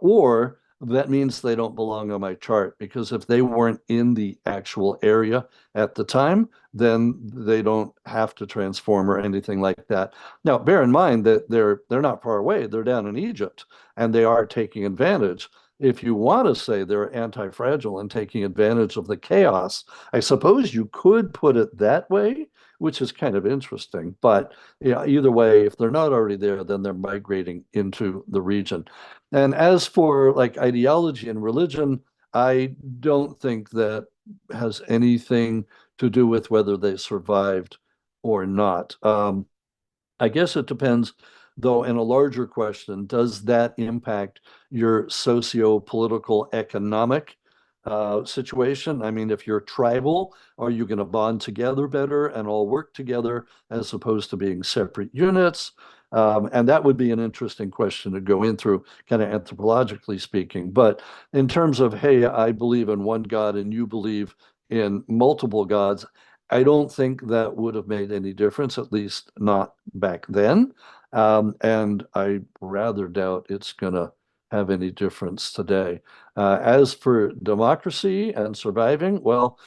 or that means they don't belong on my chart because if they weren't in the actual area at the time, then they don't have to transform or anything like that. Now, bear in mind that they're not far away. They're down in Egypt and they are taking advantage. If you want to say they're anti-fragile and taking advantage of the chaos, I suppose you could put it that way, which is kind of interesting. But yeah, either way, if they're not already there, then they're migrating into the region. And as for like ideology and religion, I don't think that has anything to do with whether they survived or not. I guess it depends, though, in a larger question, does that impact your socio-political economic situation? I mean, if you're tribal, are you going to bond together better and all work together as opposed to being separate units? And that would be an interesting question to go in through, kind of anthropologically speaking. But in terms of, hey, I believe in one God and you believe in multiple gods, I don't think that would have made any difference, at least not back then. And I rather doubt it's going to have any difference today. As for democracy and surviving, well,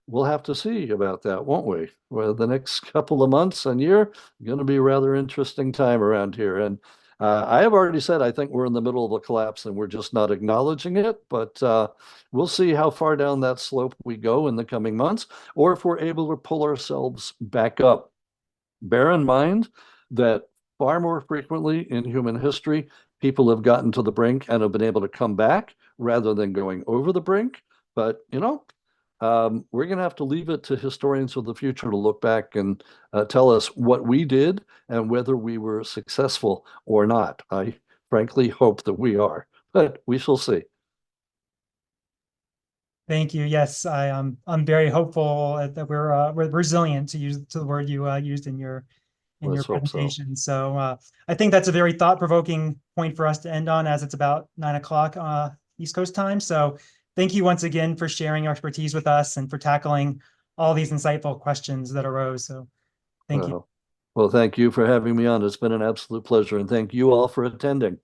we'll have to see about that, won't we? Well, the next couple of months and year, going to be a rather interesting time around here. And I have already said I think we're in the middle of a collapse and we're just not acknowledging it. But we'll see how far down that slope we go in the coming months, or if we're able to pull ourselves back up. Bear in mind that far more frequently in human history, people have gotten to the brink and have been able to come back rather than going over the brink. But, we're going to have to leave it to historians of the future to look back and tell us what we did and whether we were successful or not. I frankly hope that we are, but we shall see. Thank you. Yes, I'm very hopeful that we're resilient, to use the word you used in your Let's hope so. presentation. So I think that's a very thought-provoking point for us to end on, as it's about 9 o'clock East Coast time. So thank you once again for sharing your expertise with us and for tackling all these insightful questions that arose. So thank you. Well, thank you for having me on. It's been an absolute pleasure, and thank you all for attending.